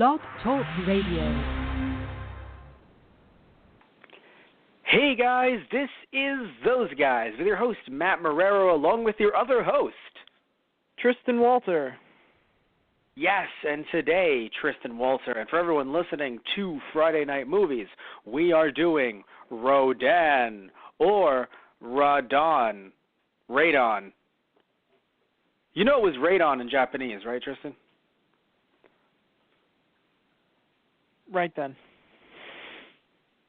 Blog Talk Radio. Hey guys, this is Those Guys with your host Matt Marrero along with your other host, Tristan Walter. Yes, and today, Tristan Walter, and for everyone listening to Friday Night Movies, we are doing Rodan or Rodan. Radon. You know it was Radon in Japanese, right, Tristan? Right then.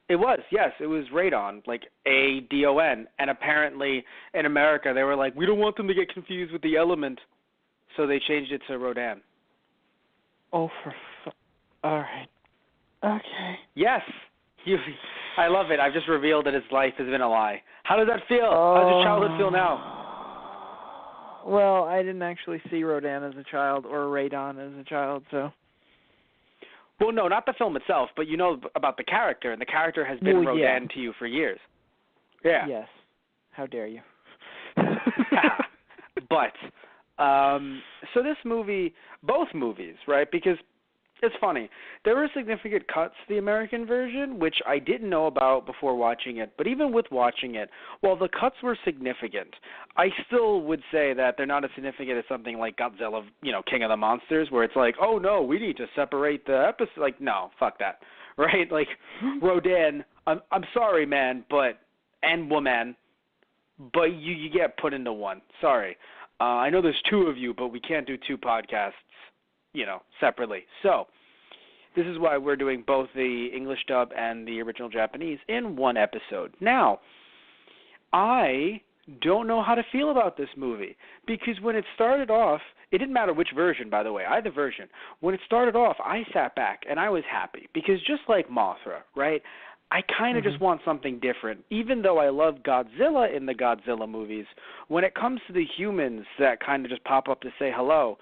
It was, yes. It was Radon, like A-D-O-N. And apparently in America they were like, we don't want them to get confused with the element. So they changed it to Rodan. Oh, all right. Okay. Yes. I love it. I've just revealed that his life has been a lie. How does that feel? How does your childhood feel now? Well, I didn't actually see Rodan as a child or Radon as a child, so. Well, no, not the film itself, but you know about the character, and the character has been Rodan to you for years. Yeah. Yes. How dare you? But, so this movie, both movies, right, because it's funny. There were significant cuts to the American version, which I didn't know about before watching it. But even with watching it, while the cuts were significant, I still would say that they're not as significant as something like Godzilla, King of the Monsters, where it's like, oh, no, we need to separate the episode. Like, no, fuck that, right? Like, Rodan, I'm sorry, man, and woman, but you get put into one. Sorry. I know there's two of you, but we can't do two podcasts, separately. So this is why we're doing both the English dub and the original Japanese in one episode. Now, I don't know how to feel about this movie because when it started off, it didn't matter which version, by the way, either version. When it started off, I sat back and I was happy because just like Mothra, right, I kind of just want something different. Even though I love Godzilla in the Godzilla movies, when it comes to the humans that kind of just pop up to say hello,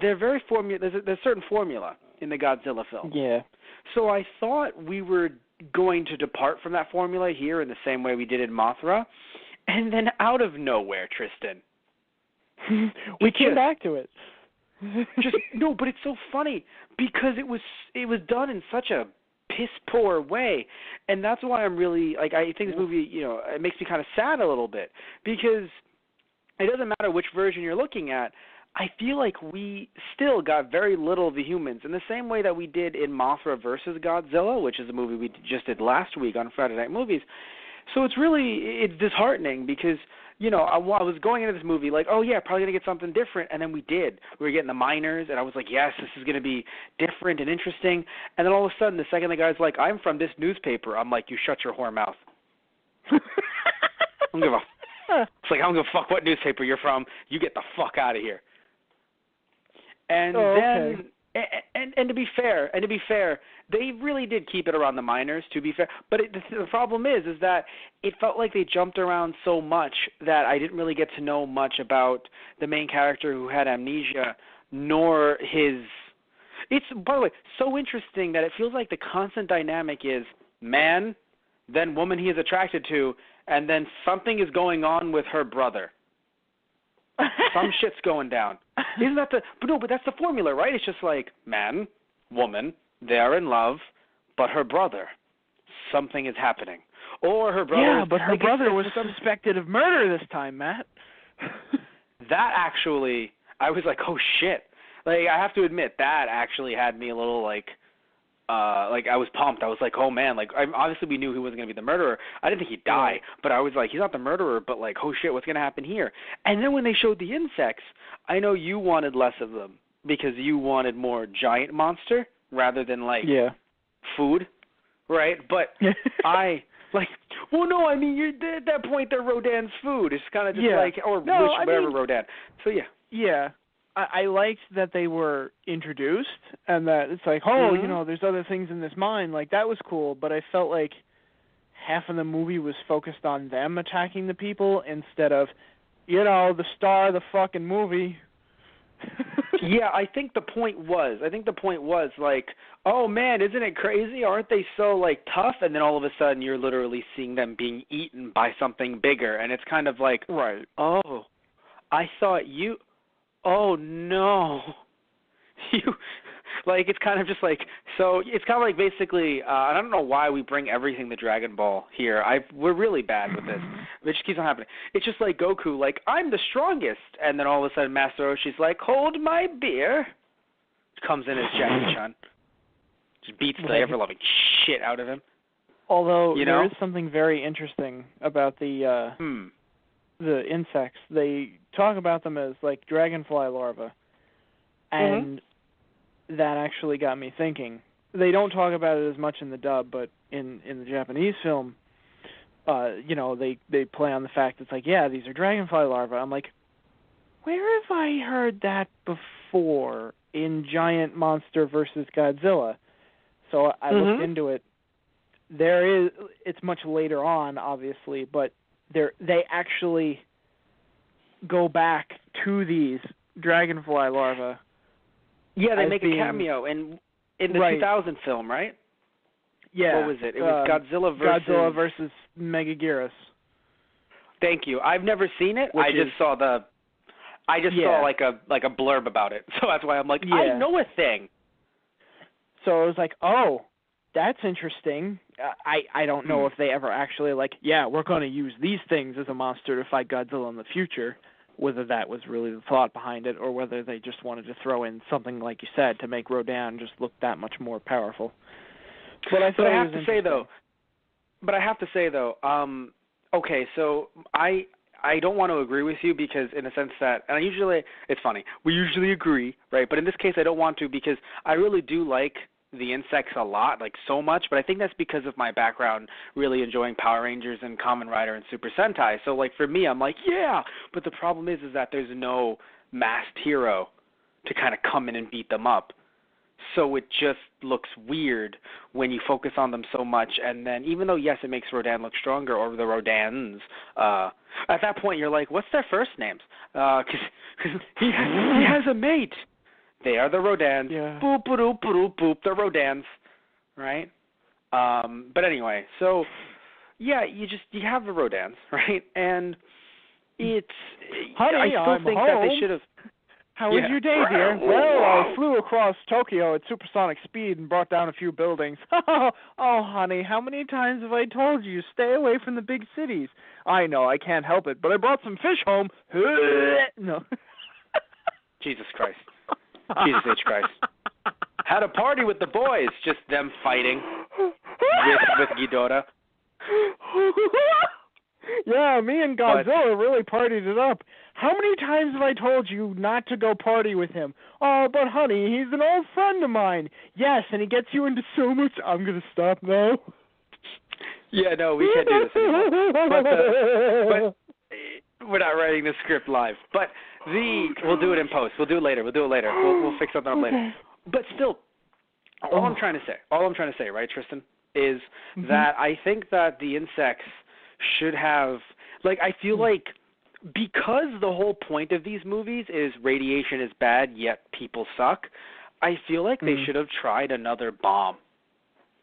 they're very there's a certain formula in the Godzilla film. Yeah. So I thought we were going to depart from that formula here in the same way we did in Mothra, and then out of nowhere, Tristan, we came back to it. No, but it's so funny because it was done in such a piss poor way, and that's why I'm really I think this movie it makes me kind of sad a little bit because it doesn't matter which version you're looking at. I feel like we still got very little of the humans in the same way that we did in Mothra versus Godzilla, which is a movie we just did last week on Friday Night Movies. So it's disheartening because I was going into this movie like, oh yeah, probably gonna get something different, and then we did. We were getting the miners, and I was like, yes, this is gonna be different and interesting. And then all of a sudden, the second the guy's like, I'm from this newspaper, I'm like, you shut your whore mouth. I don't give a. It's like I don't give a fuck what newspaper you're from. You get the fuck out of here. And then, and to be fair, they really did keep it around the miners. To be fair, but the problem is that it felt like they jumped around so much that I didn't really get to know much about the main character who had amnesia, nor his. It's, by the way, so interesting that it feels like the constant dynamic is man, then woman he is attracted to, and then something is going on with her brother. Some shit's going down. Isn't that but that's the formula, right? It's just like man, woman, they're in love, but her brother, something is happening. Or her brother. Yeah, but her brother was suspected of murder this time, Matt. That actually, I was like, oh shit. Like, I have to admit, that actually had me a little like I was pumped. I was like, oh man, obviously we knew he wasn't going to be the murderer. I didn't think he'd die, but I was like, he's not the murderer, but like, oh shit, what's going to happen here? And then when they showed the insects, I know you wanted less of them because you wanted more giant monster rather than food, right? But well, no, I mean, you're at that point they're Rodan's food. It's kind of just whatever Rodan. So yeah. Yeah. I liked that they were introduced and that it's like, there's other things in this mine. Like, that was cool, but I felt like half of the movie was focused on them attacking the people instead of, the star of the fucking movie. Yeah, I think the point was like, oh man, isn't it crazy? Aren't they so tough? And then all of a sudden you're literally seeing them being eaten by something bigger, and it's kind of like, right. Oh, I thought you. Oh no, you Like, it's kind of just like, so it's kind of like basically, I don't know why we bring everything to Dragon Ball here. We're really bad with this. It just keeps on happening. It's just like Goku, like, I'm the strongest. And then all of a sudden Master Roshi's like, hold my beer. Comes in as Jackie Chan. Just beats the ever-loving shit out of him. Although there is something very interesting about the insects. They talk about them as like dragonfly larvae, and that actually got me thinking. They don't talk about it as much in the dub, but in the Japanese film, they play on the fact it's like, yeah, these are dragonfly larvae. I'm like, where have I heard that before in Giant Monster versus Godzilla? So I looked into it. It's much later on, obviously, but they actually go back to these dragonfly larvae. Yeah, they make a cameo in the 2000 film, right? Yeah. What was it? It was Godzilla versus Megaguirus. Thank you. I've never seen it. I just saw like a blurb about it. So that's why I'm like, I know a thing. So I was like, oh, that's interesting. I don't know if they ever actually we're going to use these things as a monster to fight Godzilla in the future, whether that was really the thought behind it or whether they just wanted to throw in something, like you said, to make Rodan just look that much more powerful. But I have to say, though, okay, so I don't want to agree with you because in a sense that, and it's funny, we usually agree, right? But in this case, I don't want to because I really do like the insects a lot, like so much, but I think that's because of my background really enjoying Power Rangers and Kamen Rider and Super Sentai. So like for me, I'm like, yeah, but the problem is that there's no masked hero to kind of come in and beat them up. So it just looks weird when you focus on them so much, and then even though, yes, it makes Rodan look stronger, or the Rodans, at that point you're like, what's their first names? Because he has a mate. They are the Rodans. Yeah. Boop, boop, boop, boop, the Rodans, right? But anyway, so, yeah, you have the Rodans, right? And it's, Honey, I still think that they should have. How was your day, dear? Well, I flew across Tokyo at supersonic speed and brought down a few buildings. Oh, honey, how many times have I told you, stay away from the big cities? I know, I can't help it, but I brought some fish home. No. Jesus Christ. Jesus H. Christ. Had a party with the boys, just them fighting with Ghidorah. Yeah, me and Godzilla really partied it up. How many times have I told you not to go party with him? Oh, but honey, he's an old friend of mine. Yes, and he gets you into so much. I'm going to stop now. Yeah, no, we can't do this anymore. But we're not writing the script live. But we'll do it in post. We'll do it later. We'll fix something up later. But still, all I'm trying to say, right, Tristan, is that I think that the insects should have, I feel like because the whole point of these movies is radiation is bad, yet people suck, I feel like they should have tried another bomb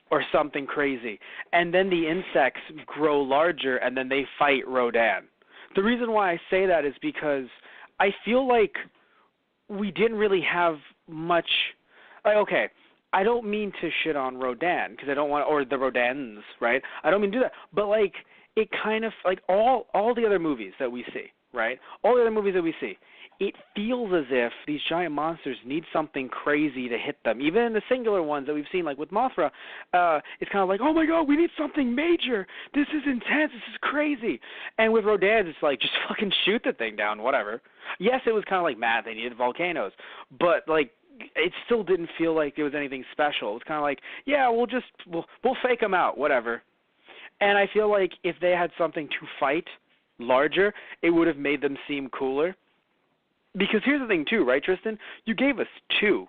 or something crazy. And then the insects grow larger and then they fight Rodan. The reason why I say that is because I feel like we didn't really have much, okay, I don't mean to shit on Rodan because I don't want, or the Rodans, right? I don't mean to do that. But it kind of, all the other movies that we see, right? All the other movies that we see, it feels as if these giant monsters need something crazy to hit them. Even in the singular ones that we've seen, like with Mothra, it's kind of like, oh my God, we need something major. This is intense. This is crazy. And with Rodan, it's like, just fucking shoot the thing down, whatever. Yes, it was kind of like mad. They needed volcanoes. But, it still didn't feel like there was anything special. It was kind of like, yeah, we'll fake them out, whatever. And I feel like if they had something to fight larger, it would have made them seem cooler. Because here's the thing, too, right, Tristan? You gave us 2.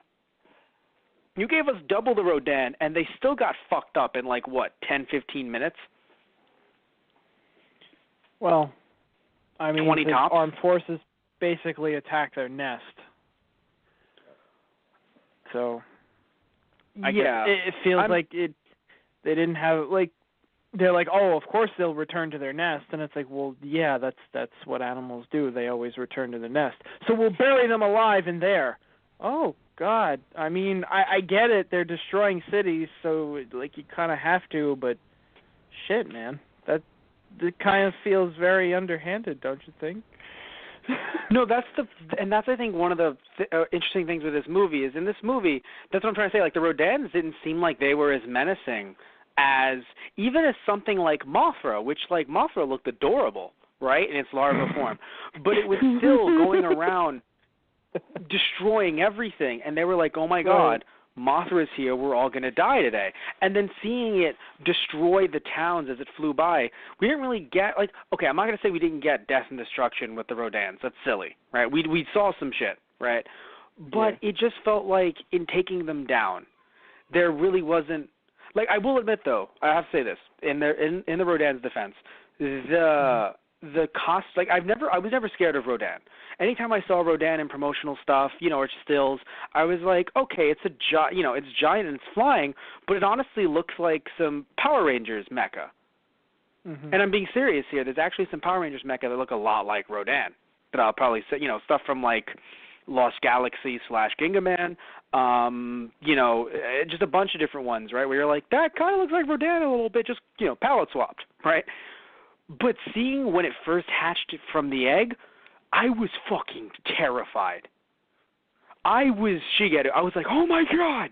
You gave us double the Rodan, and they still got fucked up in, 10, 15 minutes? Well, I mean, 20 the tops? armed forces basically attacked their nest. So, I guess it feels like they didn't have, they're like, oh, of course they'll return to their nest. And it's like, well, yeah, that's what animals do. They always return to the nest. So we'll bury them alive in there. Oh, God. I mean, I get it. They're destroying cities, so like you kind of have to. But shit, man, that kind of feels very underhanded, don't you think? No, that's I think one of the interesting things with this movie is in this movie. That's what I'm trying to say. Like the Rodans didn't seem like they were as menacing as even as something like Mothra, which like Mothra looked adorable, right, in its larva form, but it was still going around destroying everything, and they were like, oh my God, Mothra's here, we're all going to die today. And then seeing it destroy the towns as it flew by, we didn't really get, like, okay, I'm not going to say we didn't get death and destruction with the Rodans. That's silly, right? We saw some shit, right? But it just felt like in taking them down, there really wasn't, like, I will admit, though, I have to say this, in the Rodan's defense, the cost, like, I was never scared of Rodan. Anytime I saw Rodan in promotional stuff, or stills, I was like, okay, it's giant and it's flying, but it honestly looks like some Power Rangers mecha. Mm-hmm. And I'm being serious here. There's actually some Power Rangers mecha that look a lot like Rodan that I'll probably say, stuff from like Lost Galaxy / Gingaman, just a bunch of different ones, right, where you're like, that kind of looks like Rodan a little bit, just, palette swapped, right? But seeing when it first hatched from the egg, I was fucking terrified. I was like, oh my God!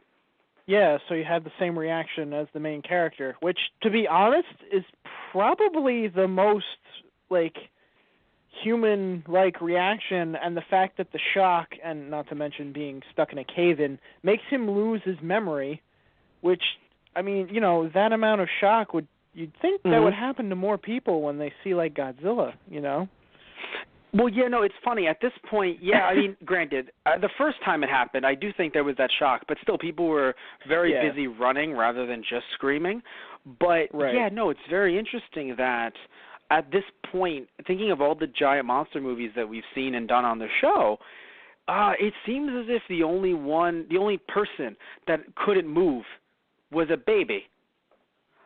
Yeah, so you had the same reaction as the main character, which, to be honest, is probably the most, like, human-like reaction, and the fact that the shock, and not to mention being stuck in a cave-in, makes him lose his memory, which, I mean, that amount of shock you'd think that would happen to more people when they see, like, Godzilla, Well, yeah, no, it's funny. At this point, yeah, I mean, granted, the first time it happened, I do think there was that shock, but still people were very busy running rather than just screaming. But, yeah, no, it's very interesting that at this point, thinking of all the giant monster movies that we've seen and done on the show, it seems as if the only person that couldn't move was a baby.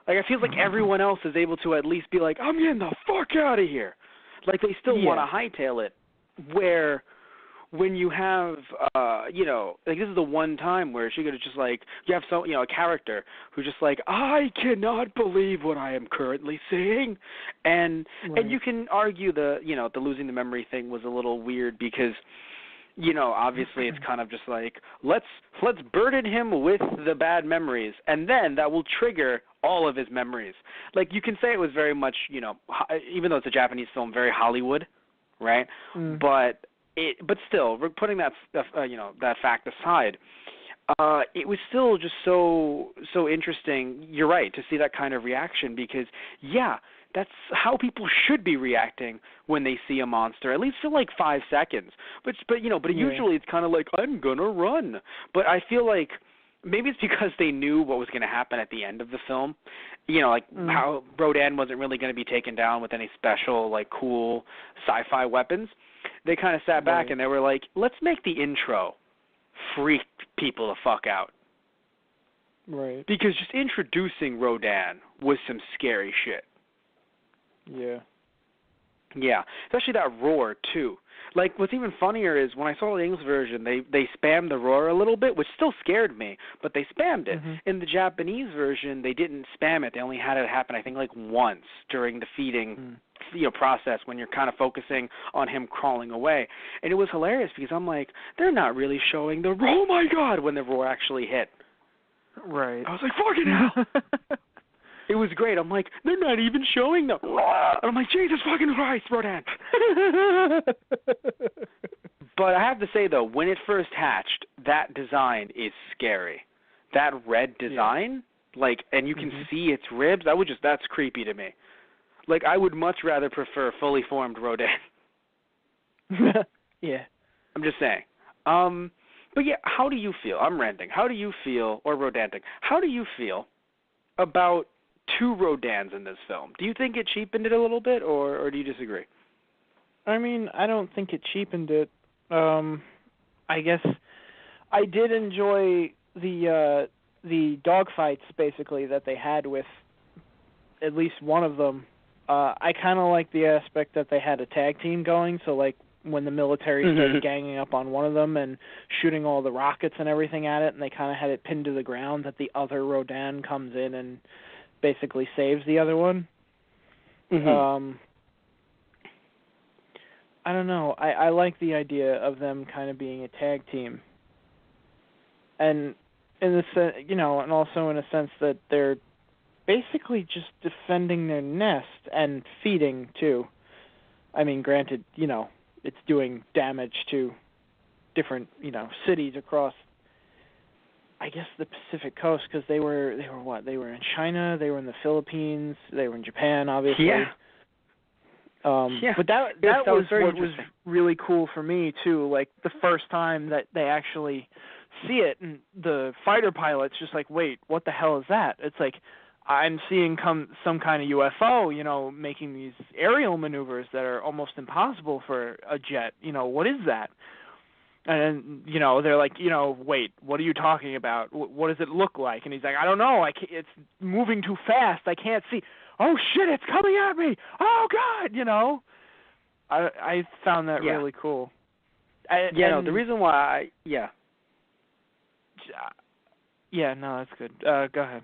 Like, I feel like everyone else is able to at least be like, I'm getting the fuck out of here. Like, they still want to hightail it, where when you have, like, this is the one time where she could have just, like, you have a character who's just like, I cannot believe what I am currently seeing. And you can argue the losing the memory thing was a little weird because, obviously it's kind of just like, let's burden him with the bad memories, and then that will trigger all of his memories. Like, you can say it was very much, even though it's a Japanese film, very Hollywood, right? But still, we're putting that that fact aside, it was still just so interesting. You're right, to see that kind of reaction because, that's how people should be reacting when they see a monster, at least for like 5 seconds. But usually it's kind of like, I'm gonna run. But I feel like maybe it's because they knew what was going to happen at the end of the film. How Rodan wasn't really going to be taken down with any special, like, cool sci-fi weapons. They kind of sat back and they were like, let's make the intro freak people the fuck out. Right. Because just introducing Rodan was some scary shit. Yeah. Yeah, especially that roar, too. Like, what's even funnier is when I saw the English version, they spammed the roar a little bit, which still scared me, but they spammed it. In the Japanese version, they didn't spam it. They only had it happen, I think, like once during the feeding process when you're kind of focusing on him crawling away. And it was hilarious because I'm like, they're not really showing the roar, oh my God, when the roar actually hit. Right. I was like, fucking hell. It was great. I'm like, they're not even showing them. And I'm like, Jesus fucking Christ, Rodan. But I have to say, though, when it first hatched, that design is scary. That red design, and you can see its ribs, that's creepy to me. Like, I would much rather prefer fully formed Rodan. Yeah. I'm just saying. But yeah, how do you feel? I'm ranting. How do you feel, or Rodantic, how do you feel about 2 Rodans in this film? Do you think it cheapened it a little bit, or do you disagree? I mean, I don't think it cheapened it. I guess I did enjoy the dogfights, basically, that they had with at least one of them. I kind of like the aspect that they had a tag team going, so, like, when the military started ganging up on one of them and shooting all the rockets and everything at it, and they kind of had it pinned to the ground, that the other Rodan comes in and basically saves the other one. I don't know. I like the idea of them kind of being a tag team, and in the and also in a sense that they're basically just defending their nest and feeding too. I mean, granted, it's doing damage to different, cities across, I guess, the Pacific coast, because they were what? They were in China, they were in the Philippines, they were in Japan, obviously. Yeah. But that was what was really cool for me too. Like the first time that they actually see it, and the fighter pilot's just like, "Wait, what the hell is that?" It's like, I'm seeing some kind of UFO, making these aerial maneuvers that are almost impossible for a jet. What is that? And they're like, wait, what are you talking about? What does it look like? And he's like, I don't know. It's moving too fast. I can't see. Oh shit! It's coming at me. Oh god! I found that really cool. The reason why, Yeah, no, that's good. Go ahead.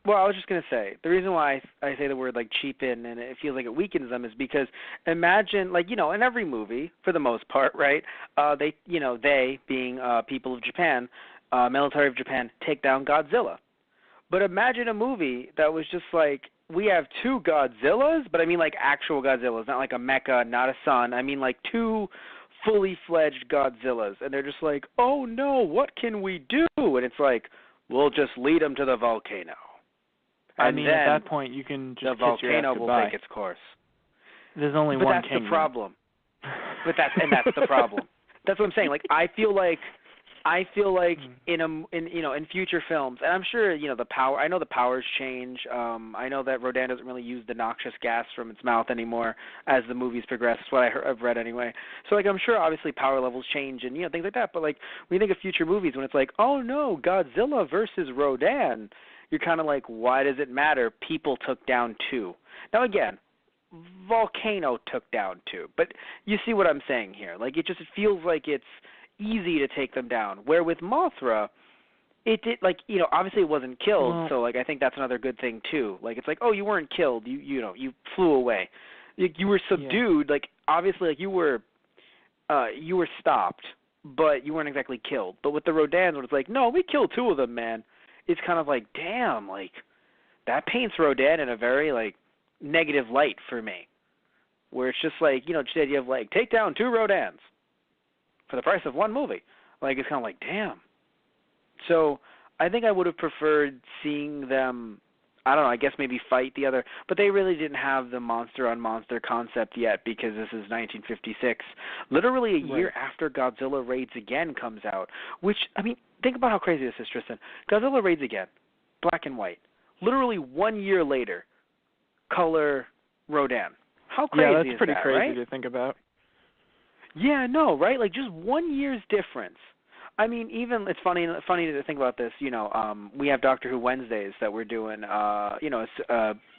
Well, I was just going to say, the reason why I say the word, cheapen, and it feels like it weakens them, is because imagine, in every movie, for the most part, right, they being people of Japan, military of Japan, take down Godzilla. But imagine a movie that was just we have two Godzillas, but I mean actual Godzillas, not like a mecha, not a sun. I mean two fully fledged Godzillas. And they're just like, oh no, what can we do? And it's like, we'll just lead them to the volcano. And then at that point, you can just the volcano will take its course. There's only one that's kingdom. The problem. But that's the problem. That's what I'm saying. I feel like in future films, and I'm sure the power. I know the powers change. I know that Rodan doesn't really use the noxious gas from its mouth anymore as the movies progress. That's what I've read anyway. So I'm sure obviously power levels change and things like that. But when you think of future movies, when it's oh no, Godzilla versus Rodan, you're kind of why does it matter? People took down two. Now again, volcano took down two. But you see what I'm saying here? It feels like it's easy to take them down. Where with Mothra, it did obviously it wasn't killed, so I think that's another good thing too. It's oh, you weren't killed, you flew away. You were subdued, obviously you were stopped, but you weren't exactly killed. But with the Rodans, when it's no, we killed two of them, man. It's kind of damn, that paints Rodan in a very negative light for me. Where it's just just the idea of take down two Rodans for the price of one movie. It's kind of damn. So I think I would have preferred seeing them, I don't know, I guess maybe fight the other, but they really didn't have the monster on monster concept yet, because this is 1956, literally a year after Godzilla Raids Again comes out, which, I mean, think about how crazy this is, Tristan. Godzilla Raids Again, black and white. Literally 1 year later, color Rodan. How crazy is that? Yeah, that's pretty crazy right? to think about. Yeah, no, right? Just 1 year's difference. I mean, even it's funny to think about this. We have Doctor Who Wednesdays that we're doing.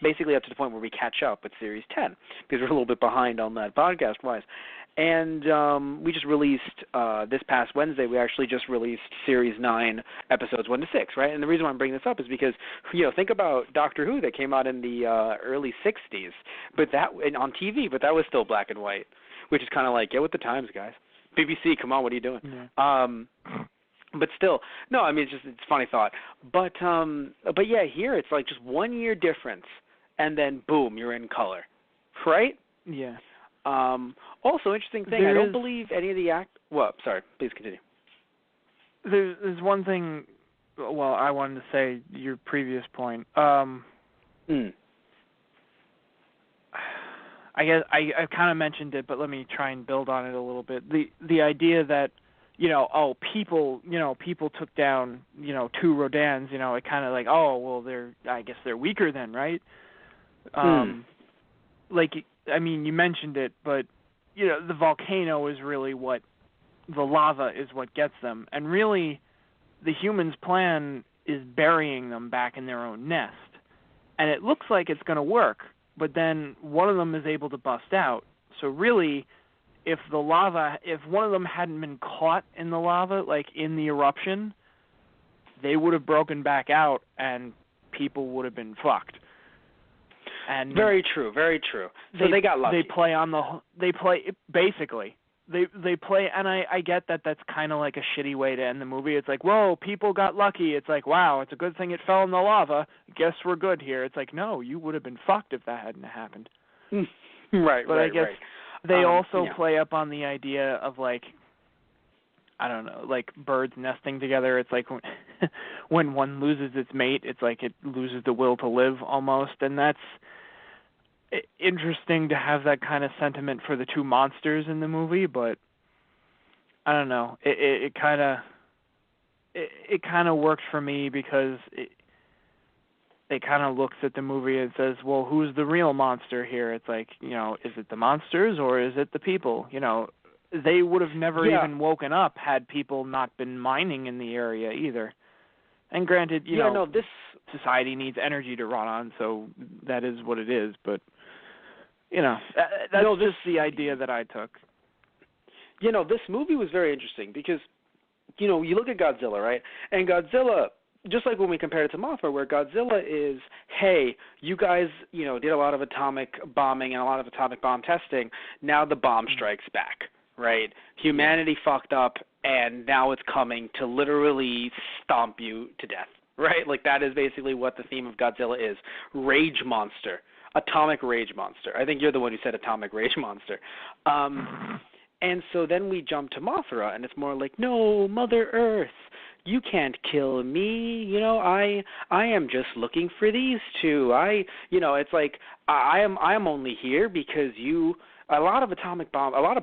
Basically up to the point where we catch up with Series 10 because we're a little bit behind on that podcast-wise. And we just released this past Wednesday. We actually just released Series 9, episodes 1 to 6, right? And the reason why I'm bringing this up is because think about Doctor Who that came out in the early 60s, but on TV, but that was still black and white, which is kind of get with the times, guys. BBC, come on, what are you doing? Yeah. But still, no, I mean, it's a funny thought. But yeah, here it's just 1 year difference, and then boom, you're in color, right? Yeah. Also, interesting thing, I don't believe any of the Well, sorry, please continue. There's one thing. Well, I wanted to say your previous point. I guess I kind of mentioned it, but let me try and build on it a little bit. The idea that people took down two Rodans, it kind of I guess they're weaker then, right? I mean, you mentioned it, but the volcano is really the lava is what gets them, and really the humans' plan is burying them back in their own nest, and it looks like it's going to work. But then one of them is able to bust out. So really, if one of them hadn't been caught in the lava, like in the eruption, they would have broken back out and people would have been fucked. And very true, very true. So they got lucky. They play, and I get that that's kind of like a shitty way to end the movie. It's like, whoa, people got lucky. It's like, wow, it's a good thing it fell in the lava. Guess we're good here. It's like, no, you would have been fucked if that hadn't happened. Right, but right, I guess right. they also play up on the idea of, like, I don't know, like birds nesting together. It's like when one loses its mate, it's like it loses the will to live almost, and that's interesting to have that kind of sentiment for the two monsters in the movie. But I don't know, it kind of worked for me because it kind of looks at the movie and says, well, who's the real monster here? It's like, you know, is it the monsters or is it the people? You know, they would have never even woken up had people not been mining in the area either. And granted, you know, this society needs energy to run on, so that is what it is. But, you know, that's just the idea that I took. You know, this movie was very interesting because, you know, you look at Godzilla, right? And Godzilla, just like when we compared it to Mothra, where Godzilla is, hey, you guys, you know, did a lot of atomic bombing and a lot of atomic bomb testing. Now the bomb strikes back, right? Humanity fucked up, and now it's coming to literally stomp you to death, right? Like, that is basically what the theme of Godzilla is. Rage monster. Atomic rage monster. I think you're the one who said atomic rage monster. And so then we jump to Mothra, and it's more like, no, Mother Earth, you can't kill me. You know, I am just looking for these two. It's like I am only here because a lot of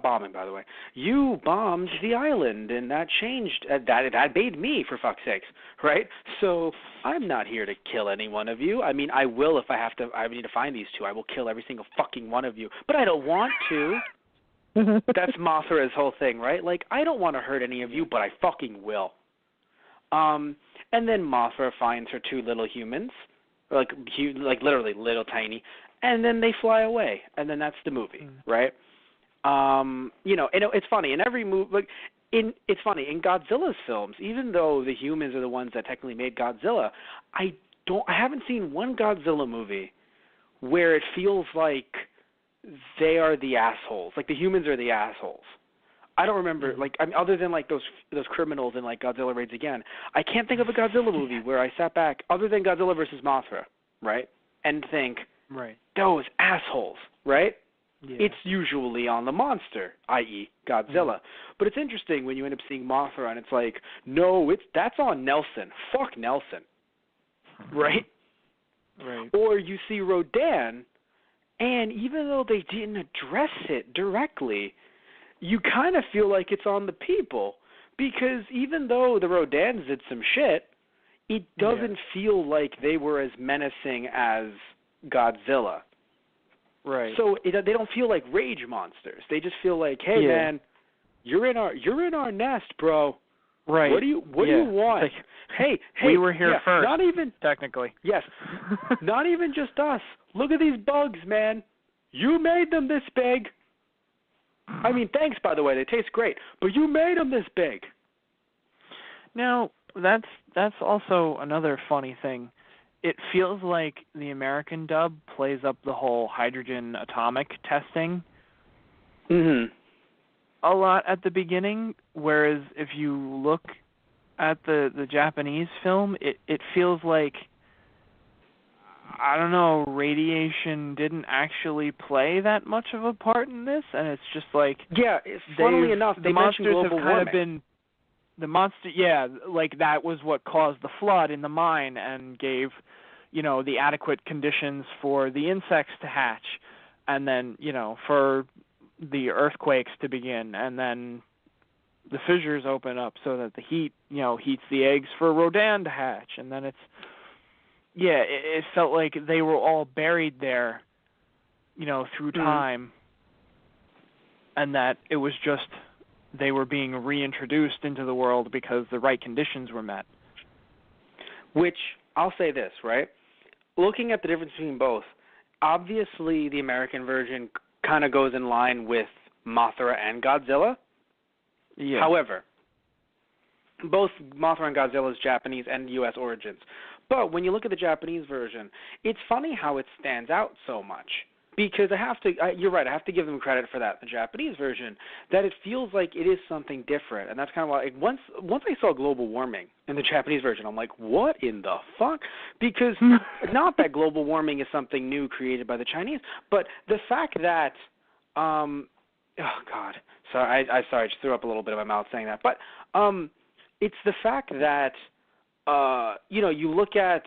bombing, by the way. You bombed the island, and that changed. That made me, for fuck's sakes, right? So I'm not here to kill any one of you. I mean, I will if I need to find these two. I will kill every single fucking one of you, but I don't want to. That's Mothra's whole thing, right? Like, I don't want to hurt any of you, but I fucking will. And then Mothra finds her two little humans, like literally little tiny, and then they fly away, and then that's the movie, right? You know, and it's funny in every movie. It's funny in Godzilla's films, even though the humans are the ones that technically made Godzilla. I haven't seen one Godzilla movie where it feels like they are the assholes, like the humans are the assholes. I don't remember, like, I mean, other than like those criminals in like Godzilla Raids Again, I can't think of a Godzilla movie where I sat back, other than Godzilla versus Mothra, right, and think, right,8 assholes, right? Yeah. It's usually on the monster, i.e. Godzilla. But it's interesting when you end up seeing Mothra and it's like, no, that's on Nelson. Fuck Nelson, right? Right. Or you see Rodan, and even though they didn't address it directly, you kind of feel like it's on the people, because even though the Rodans did some shit, it doesn't feel like they were as menacing as Godzilla. Right. So they don't feel like rage monsters. They just feel like, hey man, you're in our nest, bro. Right. What do you want? Like, hey, we were here first. Not even technically. Yes. Not even just us. Look at these bugs, man. You made them this big. I mean, thanks, by the way. They taste great. But you made them this big. Now, that's also another funny thing. It feels like the American dub plays up the whole hydrogen atomic testing a lot at the beginning, whereas if you look at the Japanese film, it feels like, I don't know, radiation didn't actually play that much of a part in this, and it's just like, funnily enough, they mentioned global warming. Like that was what caused the flood in the mine and gave, you know, the adequate conditions for the insects to hatch, and then, you know, for the earthquakes to begin, and then the fissures open up so that the heat, you know, heats the eggs for Rodan to hatch, and then it felt like they were all buried there, you know, through time, and that it was just they were being reintroduced into the world because the right conditions were met. Which, I'll say this, right? Looking at the difference between both, obviously the American version kind of goes in line with Mothra and Godzilla. Yeah. However, both Mothra and Godzilla's Japanese and U.S. origins. But when you look at the Japanese version, it's funny how it stands out so much. Because you're right, I have to give them credit for that, the Japanese version, that it feels like it is something different. And that's kind of why, once I saw global warming in the Japanese version, I'm like, what in the fuck? Because not that global warming is something new created by the Chinese, but the fact that, oh God, sorry, I just threw up a little bit of my mouth saying that, but it's the fact that, you look at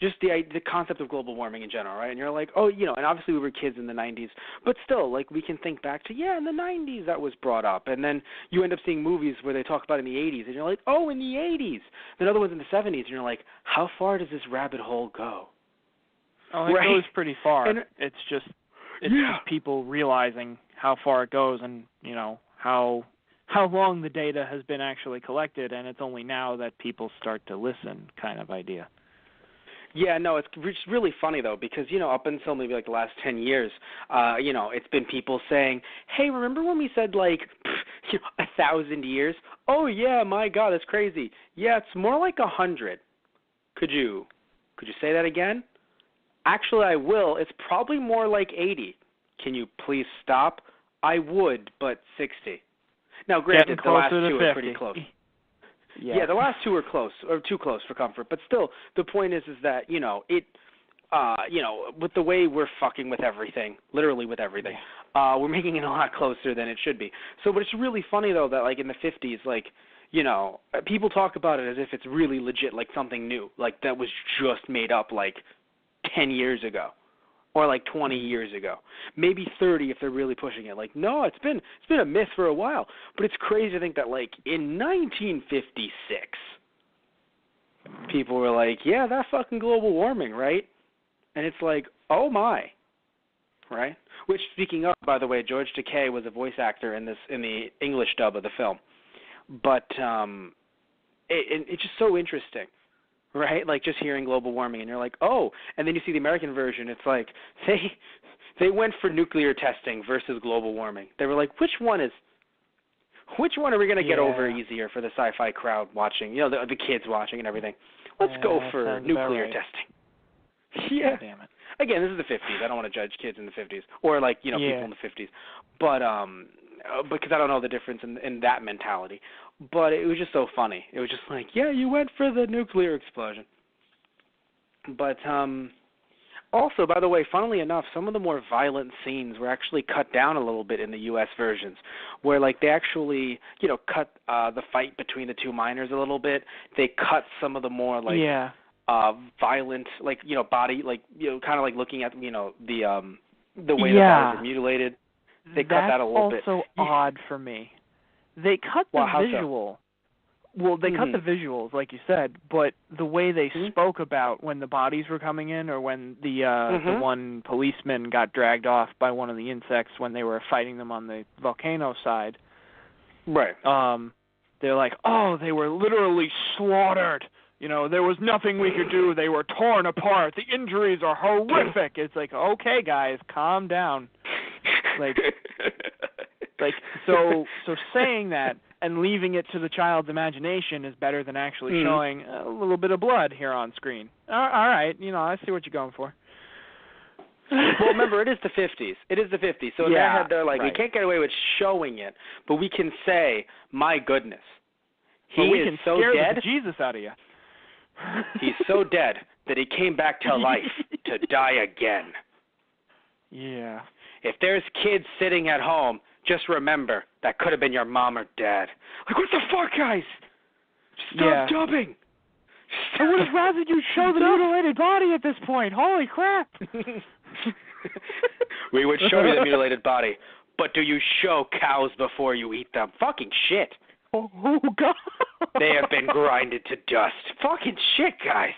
just the concept of global warming in general, right? And you're like, and obviously we were kids in the 90s, but still, like, we can think back to, in the 90s that was brought up. And then you end up seeing movies where they talk about it in the 80s, and you're like, oh, in the 80s. Then other ones in the 70s, and you're like, how far does this rabbit hole go? Oh, it goes pretty far. And it's just people realizing how far it goes and, how long the data has been actually collected, and it's only now that people start to listen kind of idea. Yeah, no, it's really funny, though, because, up until maybe, like, the last 10 years, it's been people saying, hey, remember when we said, like, 1,000 years? Oh, yeah, my God, that's crazy. Yeah, it's more like 100. Could you say that again? Actually, I will. It's probably more like 80. Can you please stop? I would, but 60. Now, granted, the last two are pretty close. Yeah, the last two are close, or too close for comfort. But still, the point is that, with the way we're fucking with everything, literally with everything, we're making it a lot closer than it should be. So, but it's really funny, though, that, like, in the 50s, like, people talk about it as if it's really legit, like something new, like that was just made up, like, 10 years ago. Or like 20 years ago, maybe 30 if they're really pushing it. Like, no, it's been a myth for a while. But it's crazy to think that, like, in 1956, people were like, yeah, that's fucking global warming, right? And it's like, oh my, right? Which, speaking of, by the way, George Takei was a voice actor in the English dub of the film. But it's just so interesting. Right, like just hearing global warming, and you're like, oh, and then you see the American version. It's like they went for nuclear testing versus global warming. They were like, which one are we going to get over easier for the sci-fi crowd watching? The kids watching and everything. Let's go for nuclear testing. Yeah. Damn it. Again, this is the 50s. I don't want to judge kids in the 50s or like people in the 50s, but because I don't know the difference in that mentality. But it was just so funny. It was just like, yeah, you went for the nuclear explosion. But also, by the way, funnily enough, some of the more violent scenes were actually cut down a little bit in the U.S. versions, where like they actually, cut the fight between the two miners a little bit. They cut some of the more like violent, like body, like kind of like looking at the way the bodies were mutilated. They cut that a little bit. That's also odd for me. They cut the visual. So? Well, they cut the visuals, like you said, but the way they spoke about when the bodies were coming in, or when the one policeman got dragged off by one of the insects when they were fighting them on the volcano side. Right. They're like, oh, they were literally slaughtered. There was nothing we could do. They were torn apart. The injuries are horrific. It's like, okay, guys, calm down. So saying that and leaving it to the child's imagination is better than actually showing a little bit of blood here on screen. All right, I see what you're going for. Well, remember, it is the 50s. So in their head, they're like, we can't get away with showing it, but we can say, my goodness, he is so dead. The Jesus out of you. He's so dead that he came back to life to die again. Yeah. If there's kids sitting at home, just remember, that could have been your mom or dad. Like, what the fuck, guys? Stop dubbing. I would have rather you show the mutilated body at this point. Holy crap. We would show you the mutilated body, but do you show cows before you eat them? Fucking shit. Oh, God. They have been grinded to dust. Fucking shit, guys.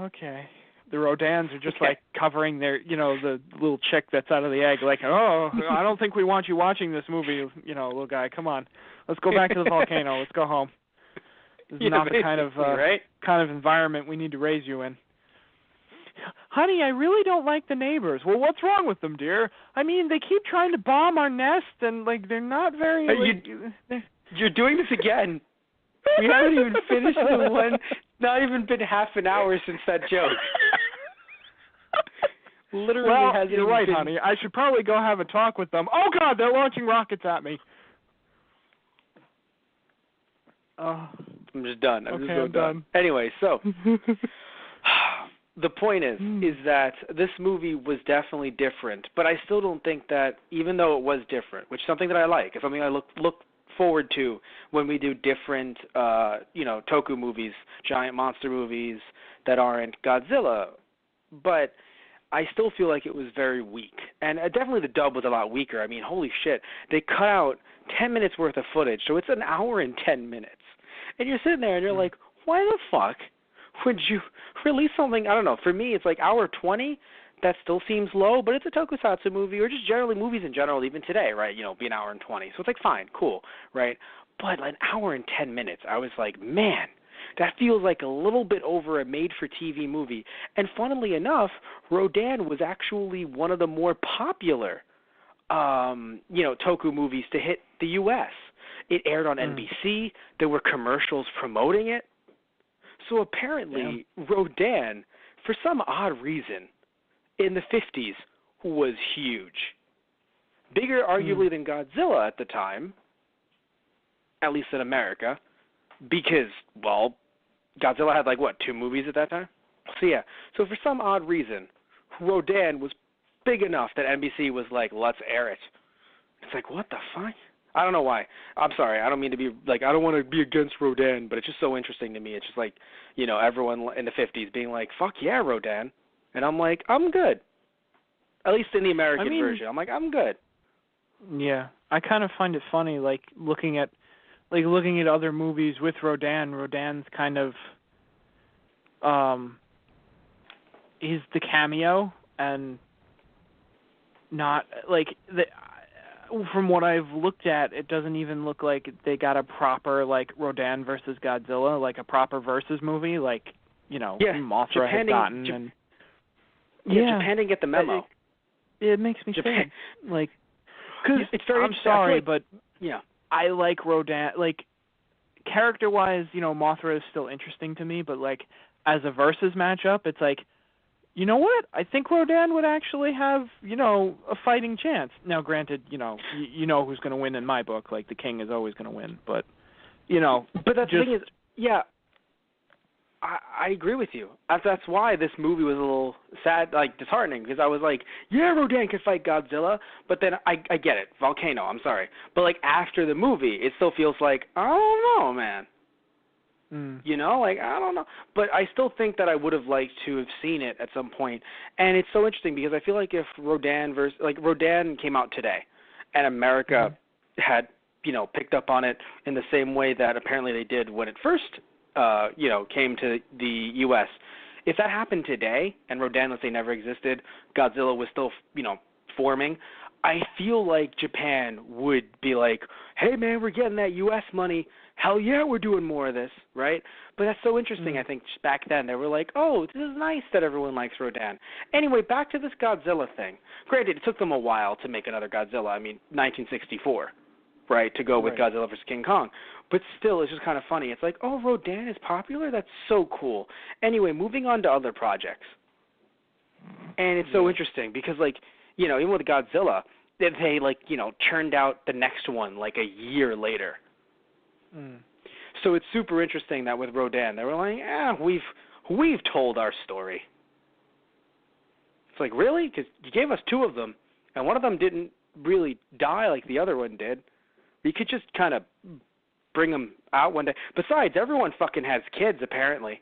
Okay. The Rodans are just like covering their, the little chick that's out of the egg, like, oh, I don't think we want you watching this movie, little guy. Come on, let's go back to the volcano. Let's go home. This is not the kind of environment we need to raise you in. honey, I really don't like the neighbors. Well, what's wrong with them, dear? I mean, they keep trying to bomb our nest, and, like, they're not very... You're doing this again. We haven't even finished the one. Not even been half an hour since that joke. Literally hasn't you're right, been... honey. I should probably go have a talk with them. Oh, God, they're launching rockets at me. I'm just done. I'm just done. Anyway, so the point is that this movie was definitely different, but I still don't think that, even though it was different, which is something that I like, it's something I look forward to when we do different, toku movies, giant monster movies that aren't Godzilla, but I still feel like it was very weak. And definitely the dub was a lot weaker. I mean, holy shit. They cut out 10 minutes worth of footage, so it's an hour and 10 minutes. And you're sitting there and you're like, why the fuck would you release something? I don't know. For me, it's like hour 20. That still seems low, but it's a tokusatsu movie, or just generally movies in general, even today, right? Be an hour and 20. So it's like, fine, cool, right? But an hour and 10 minutes, I was like, man, that feels like a little bit over a made-for-TV movie. And funnily enough, Rodan was actually one of the more popular, toku movies to hit the U.S. It aired on NBC. There were commercials promoting it. So apparently, Rodan, for some odd reason, in the 50s, was huge. Bigger, arguably, than Godzilla at the time, at least in America, because, Godzilla had, 2 movies at that time? So for some odd reason, Rodan was big enough that NBC was like, let's air it. It's like, what the fuck? I don't know why. I'm sorry. I don't mean to be, I don't want to be against Rodan, but it's just so interesting to me. It's just everyone in the 50s being like, fuck yeah, Rodan. And I'm like, I'm good. At least in the American version. I'm like, I'm good. Yeah. I kind of find it funny, looking at other movies with Rodan. Rodan's kind of, he's the cameo, and not, from what I've looked at, it doesn't even look like they got a proper, Rodan versus Godzilla, a proper versus movie, Mothra had gotten. Japan didn't get the memo. It makes me sad. Because it's very. I'm sorry, but I like Rodan. Character-wise, Mothra is still interesting to me, but as a versus matchup, it's you know what? I think Rodan would actually have, a fighting chance. Now, granted, you know who's going to win in my book. The king is always going to win, but But the thing is, I agree with you. That's why this movie was a little sad, disheartening, because I was like, yeah, Rodan can fight Godzilla, but then I get it, Volcano, I'm sorry. But, after the movie, it still feels like, I don't know, man. I don't know. But I still think that I would have liked to have seen it at some point. And it's so interesting, because I feel like if Rodan came out today, and America had, picked up on it in the same way that apparently they did when it first came to the U.S. If that happened today, and Rodan, let's say, never existed, Godzilla was still, forming, I feel like Japan would be like, hey, man, we're getting that U.S. money. Hell yeah, we're doing more of this, right? But that's so interesting, I think, back then. They were like, oh, this is nice that everyone likes Rodan. Anyway, back to this Godzilla thing. Granted, it took them a while to make another Godzilla. 1964. Right, to go with Godzilla vs. King Kong. But still, it's just kind of funny. It's like, oh, Rodan is popular? That's so cool. Anyway, moving on to other projects. And it's so interesting because, even with Godzilla, they, churned out the next one, a year later. So it's super interesting that with Rodan, they were like, we've told our story. It's like, really? Because you gave us 2 of them, and one of them didn't really die like the other one did. You could just kind of bring them out one day. Besides, everyone fucking has kids, apparently.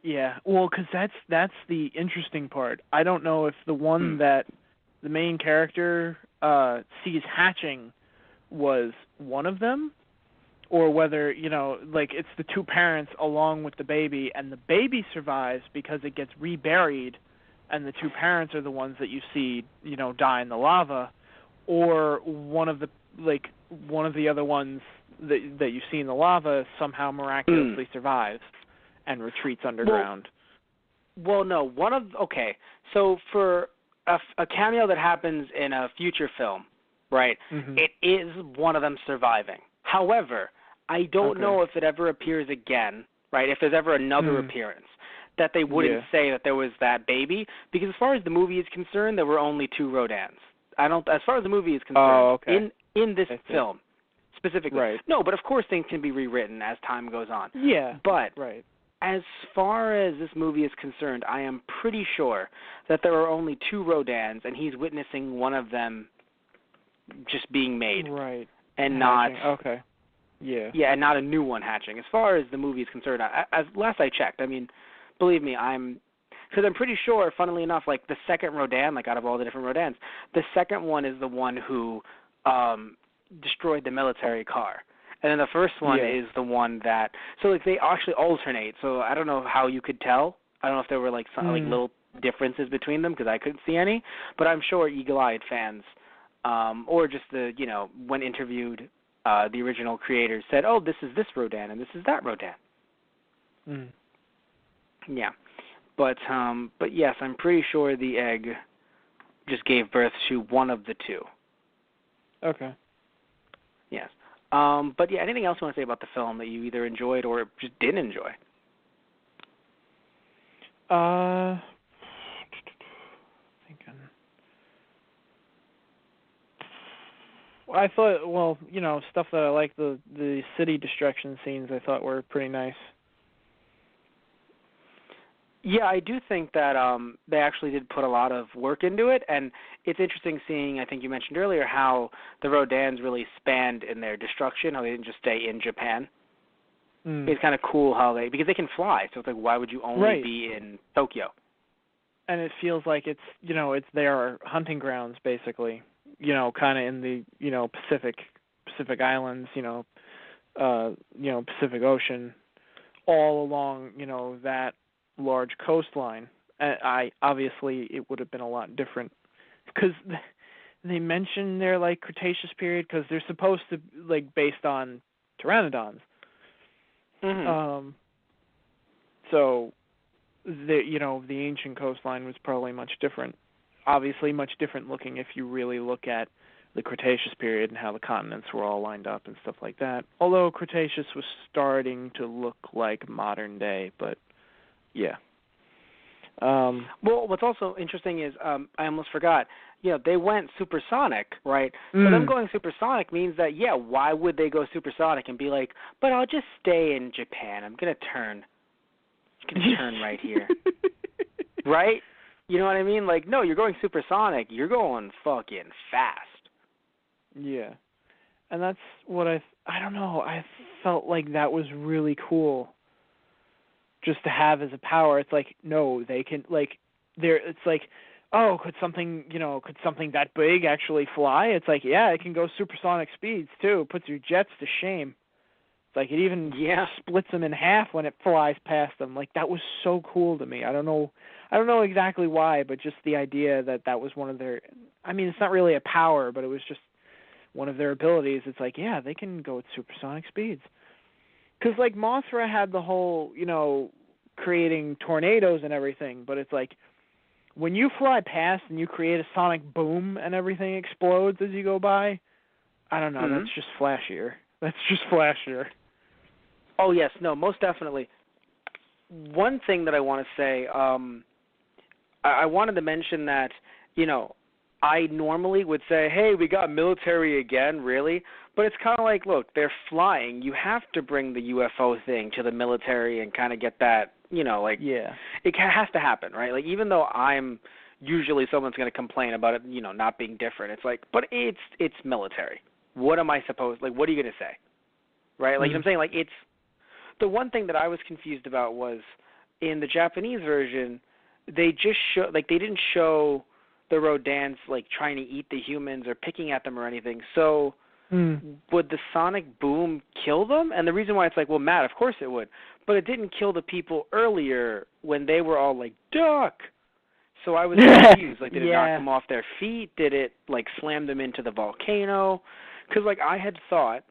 Yeah. Well, because that's the interesting part. I don't know if the one that the main character sees hatching was one of them, or whether, it's the 2 parents along with the baby, and the baby survives because it gets reburied, and the 2 parents are the ones that you see, die in the lava, or one of the other ones that you see in the lava somehow miraculously survives and retreats underground. Well, no, so for a cameo that happens in a future film, right, it is one of them surviving. However, I don't know if it ever appears again, right, if there's ever another appearance, that they wouldn't say that there was that baby, because as far as the movie is concerned, there were only 2 Rodans. As far as the movie is concerned, in this film specifically. Right. No, but of course things can be rewritten as time goes on. Yeah. But right. As far as this movie is concerned, I am pretty sure that there are only 2 Rodans, and he's witnessing one of them just being made. Right. And hatching. not... Okay. Yeah. Yeah, and not a new one hatching. As far as the movie is concerned, as last I checked, I mean, believe me, because I'm pretty sure, funnily enough, like the second Rodan, like out of all the different Rodans, the second one is the one who destroyed the military car. And then the first one is the one that, so like they actually alternate. So I don't know how you could tell. I don't know if there were like some like little differences between them because I couldn't see any. But I'm sure eagle-eyed fans, or just when interviewed, the original creators said, "Oh, this is this Rodan and this is that Rodan." Yeah, but yes, I'm pretty sure the egg just gave birth to one of the 2. Okay. Yes. But yeah, anything else you want to say about the film that you either enjoyed or just didn't enjoy? Thinking. Well, I thought, stuff that I like, the city destruction scenes I thought were pretty nice. Yeah, I do think that they actually did put a lot of work into it, and it's interesting seeing, I think you mentioned earlier, how the Rodans really spanned in their destruction, how they didn't just stay in Japan. It's kind of cool how because they can fly, so it's like, why would you only be in Tokyo? And it feels like it's their hunting grounds, basically, kind of in the, Pacific Islands, Pacific Ocean, all along, that large coastline. Obviously it would have been a lot different because they mention their like Cretaceous period because they're supposed to like based on pteranodons. So the ancient coastline was probably much different. Obviously much different looking if you really look at the Cretaceous period and how the continents were all lined up and stuff like that. Although Cretaceous was starting to look like modern day, but yeah. Well, what's also interesting is I almost forgot. They went supersonic, right? So them going supersonic means that why would they go supersonic and be like, but I'll just stay in Japan. I'm gonna turn right here, right? You know what I mean? Like, no, you're going supersonic. You're going fucking fast. Yeah, and that's what I don't know. I felt like that was really cool. Just to have as a power, it's like no, they can like there. It's like, oh, could something that big actually fly? It's like it can go supersonic speeds too. Puts your jets to shame. It's like it even splits them in half when it flies past them. Like that was so cool to me. I don't know exactly why, but just the idea that was one of their. I mean, it's not really a power, but it was just one of their abilities. It's like they can go at supersonic speeds. Because, like, Mothra had the whole, creating tornadoes and everything, but it's like, when you fly past and you create a sonic boom and everything explodes as you go by, I don't know, that's just flashier. Oh, yes, no, most definitely. One thing that I want to say, I wanted to mention that, I normally would say, hey, we got military again, really? But it's kind of like, look, they're flying. You have to bring the UFO thing to the military and kind of get that, it has to happen, right? Like, even though I'm usually someone's going to complain about it, not being different, it's like, but it's military. What am I supposed, like, what are you going to say? Right? Like, I'm saying, like, it's, the one thing that I was confused about was in the Japanese version, they just they didn't show the Rodans like trying to eat the humans or picking at them or anything. So would the sonic boom kill them? And the reason why it's like, well, Matt, of course it would. But it didn't kill the people earlier when they were all like, duck. So I was confused. Like, did it knock them off their feet? Did it like slam them into the volcano? Because like I had thought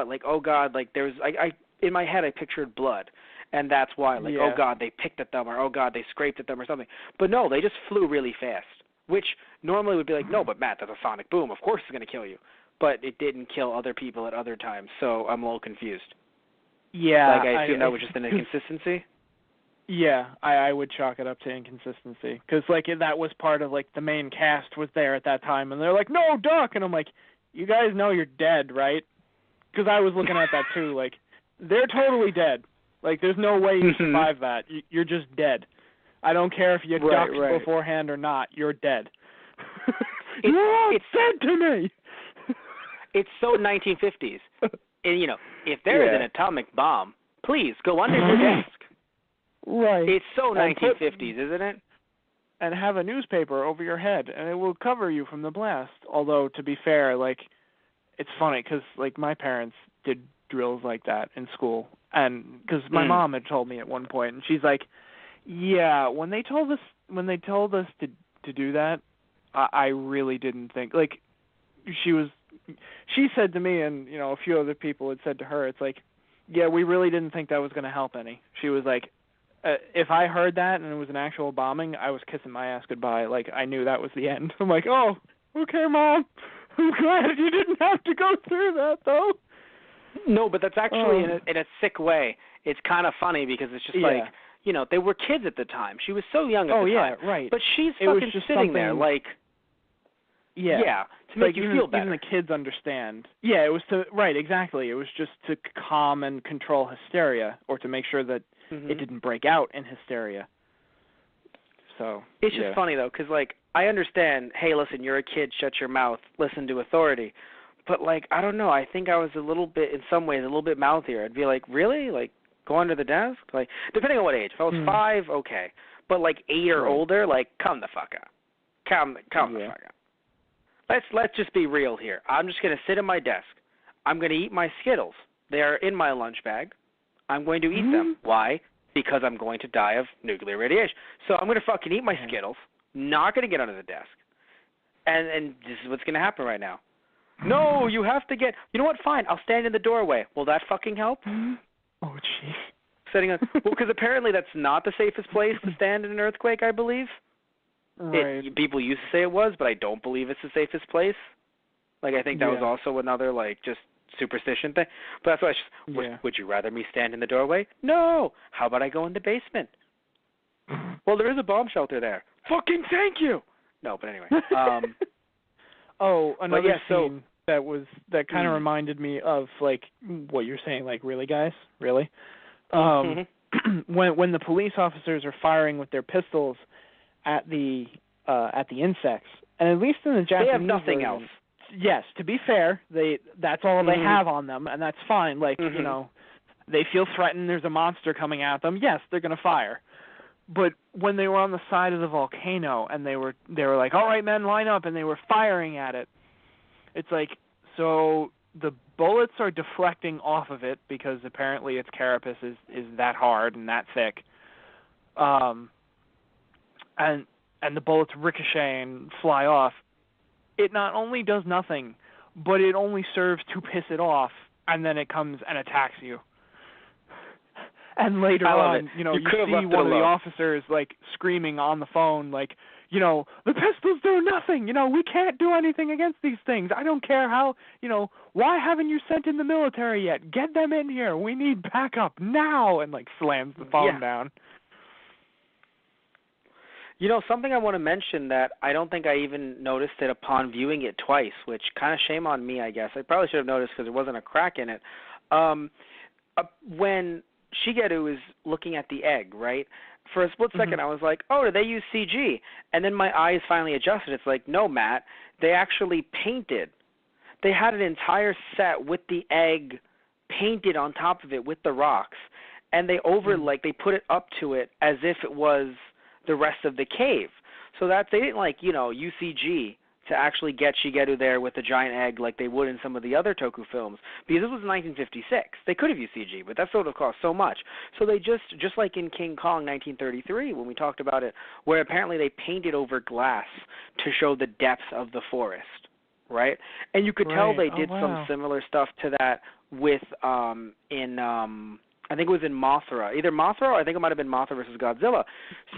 like, oh God, like there's, I in my head I pictured blood. and that's why, like, oh God, they picked at them, or oh God, they scraped at them, or something. But no, they just flew really fast, which normally would be like, no, but Matt, that's a sonic boom. Of course it's going to kill you. But it didn't kill other people at other times, so I'm a little confused. Yeah. Like, I assume that was just an inconsistency? Yeah, I would chalk it up to inconsistency. Because, like, that was part of, like, the main cast was there at that time, and they're like, no, Duck! And I'm like, you guys know you're dead, right? Because I was looking at that, too. Like, they're totally dead. Like, there's no way you survive that. You're just dead. I don't care if you ducked beforehand or not. You're dead. It's dead to me! It's so 1950s. And, you know, if there is an atomic bomb, please go under your desk. Right. It's so 1950s, isn't it? And have a newspaper over your head, and it will cover you from the blast. Although, to be fair, like, it's funny, because, like, my parents did drills like that in school. And, because my mom had told me at one point, and she's like, yeah, when they told us to do that, I really didn't think, like, she said to me, and, you know, a few other people had said to her, it's like, yeah, we really didn't think that was going to help any. She was like, if I heard that and it was an actual bombing, I was kissing my ass goodbye. Like, I knew that was the end. I'm like, oh, okay, Mom. I'm glad you didn't have to go through that, though. No, but that's actually in a sick way. It's kind of funny because it's just like, you know, they were kids at the time. She was so young at the time. Right. But she's fucking sitting there like, to make you feel better. Even the kids understand. Yeah, it was exactly. It was just to calm and control hysteria, or to make sure that it didn't break out in hysteria. So it's just funny though, because like I understand. Hey, listen, you're a kid. Shut your mouth. Listen to authority. But like I don't know. I think I was a little bit, in some ways, a little bit mouthier. I'd be like, really, like go under the desk, like depending on what age. If I was 5, okay, but like 8 or older, like come the fuck out. Come the fuck out. Let's just be real here. I'm just gonna sit at my desk. I'm gonna eat my Skittles. They are in my lunch bag. I'm going to eat them. Why? Because I'm going to die of nuclear radiation. So I'm going to fucking eat my Skittles, not going to get under the desk. And this is what's going to happen right now. No, you have to get, you know what, fine, I'll stand in the doorway. Will that fucking help? Oh, jeez. Well, because apparently that's not the safest place to stand in an earthquake, I believe. Right. People used to say it was, but I don't believe it's the safest place. Like, I think that was also another, like, just superstition thing. But that's why I just, would you rather me stand in the doorway? No. How about I go in the basement? Well, there is a bomb shelter there. Fucking thank you. No, but anyway. Another scene that kind of reminded me of like what you're saying. Like, really, guys, really? When the police officers are firing with their pistols at the insects, and at least in the Japanese they have nothing version, else. Yes, to be fair, that's all they have on them, and that's fine. Like, you know, they feel threatened, there's a monster coming at them, yes, they're going to fire. But when they were on the side of the volcano and they were like, all right, men, line up, and they were firing at it, it's like, so the bullets are deflecting off of it because apparently its carapace is that hard and that thick. And the bullets ricochet and fly off. It not only does nothing, but it only serves to piss it off, and then it comes and attacks you. And later on, you know, you see one of the officers, like, screaming on the phone, like, you know, the pistols do nothing. You know, we can't do anything against these things. I don't care how, you know, why haven't you sent in the military yet? Get them in here. We need backup now. And, like, slams the phone down. You know, something I want to mention that I don't think I even noticed it upon viewing it twice, which kind of shame on me, I guess. I probably should have noticed because there wasn't a crack in it. When Shigeru is looking at the egg, right? For a split second, I was like, oh, did they use CG? And then my eyes finally adjusted. It's like, no, Matt, they actually painted. They had an entire set with the egg painted on top of it with the rocks, and they they put it up to it as if it was the rest of the cave. So that they didn't use CG to actually get Shigeru there with a giant egg like they would in some of the other Toku films, because this was 1956. They could have used CG, but that sort of cost so much. So they just like in King Kong 1933 when we talked about it, where apparently they painted over glass to show the depths of the forest, right? And you could tell they did some similar stuff to that with I think it was in Mothra. Either Mothra or I think it might have been Mothra versus Godzilla.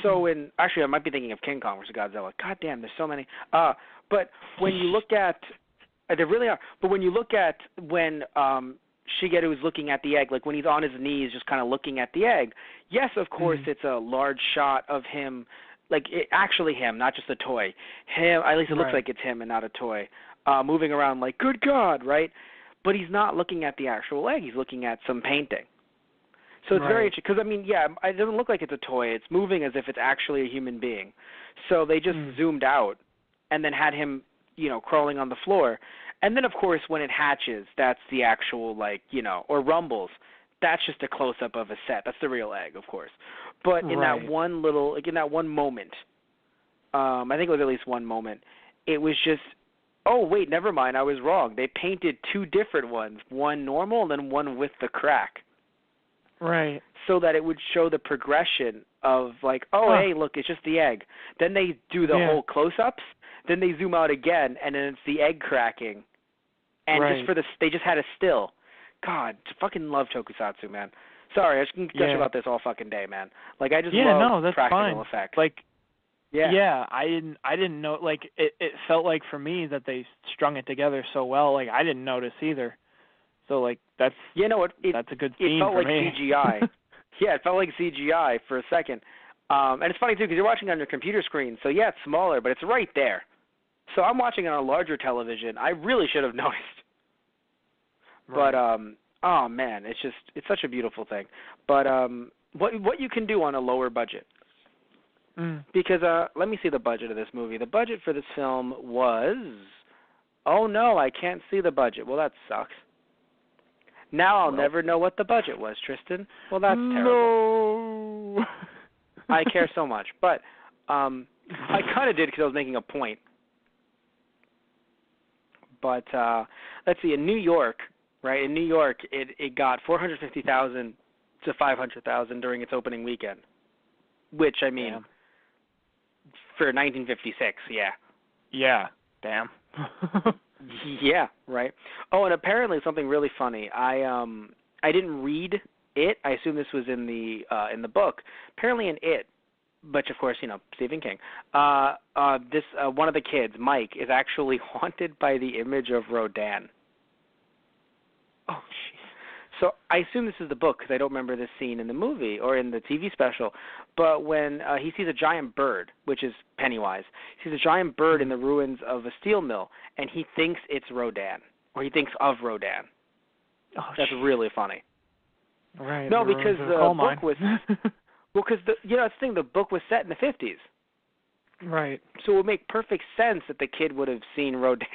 So actually, I might be thinking of King Kong versus Godzilla. God damn, there's so many. But when you look at, there really are. But when you look at when Shigeru is looking at the egg, like when he's on his knees just kind of looking at the egg, yes, of course, it's a large shot of him, actually him, not just a toy. Him, at least it looks like it's him and not a toy, moving around like, good God, right? But he's not looking at the actual egg. He's looking at some painting. So it's very interesting because, I mean, it doesn't look like it's a toy. It's moving as if it's actually a human being. So they just zoomed out and then had him, crawling on the floor. And then, of course, when it hatches, that's the actual, or rumbles, that's just a close-up of a set. That's the real egg, of course. But in that one little, in that one moment, I think it was at least one moment, it was just, oh, wait, never mind, I was wrong. They painted two different ones, one normal and then one with the crack. Right. So that it would show the progression of hey, look, it's just the egg. Then they do the whole close-ups. Then they zoom out again, and then it's the egg cracking. And they just had a still. God, fucking love tokusatsu, man. Sorry, I just can gush about this all fucking day, man. I just love practical effects. I didn't know. It felt like for me that they strung it together so well. I didn't notice either. So that's that's a good theme for me. It felt like CGI. Yeah, it felt like CGI for a second. And it's funny too because you're watching on your computer screen. So yeah, it's smaller, but it's right there. So I'm watching it on a larger television. I really should have noticed. Right. But oh man, it's such a beautiful thing. But what you can do on a lower budget. Because let me see the budget of this movie. The budget for this film was, oh no, I can't see the budget. Well, that sucks. Now I'll never know what the budget was, Tristan. Well, that's terrible. No. I care so much. But I kind of did because I was making a point. But let's see, in New York, right? In New York, it got $450,000 to $500,000 during its opening weekend, which, I mean, for 1956, yeah. Yeah, damn. Yeah, right. Oh, and apparently something really funny. I didn't read it. I assume this was in the book. Apparently in it, but of course, Stephen King. This one of the kids, Mike, is actually haunted by the image of Rodan. Oh, jeez. So I assume this is the book because I don't remember this scene in the movie or in the TV special. But when he sees a giant bird, which is Pennywise, he sees a giant bird in the ruins of a steel mill, and he thinks it's Rodan, or he thinks of Rodan. Oh, that's really funny. Right. No, because the book was well, because that's the thing. The book was set in the 50s. Right. So it would make perfect sense that the kid would have seen Rodan.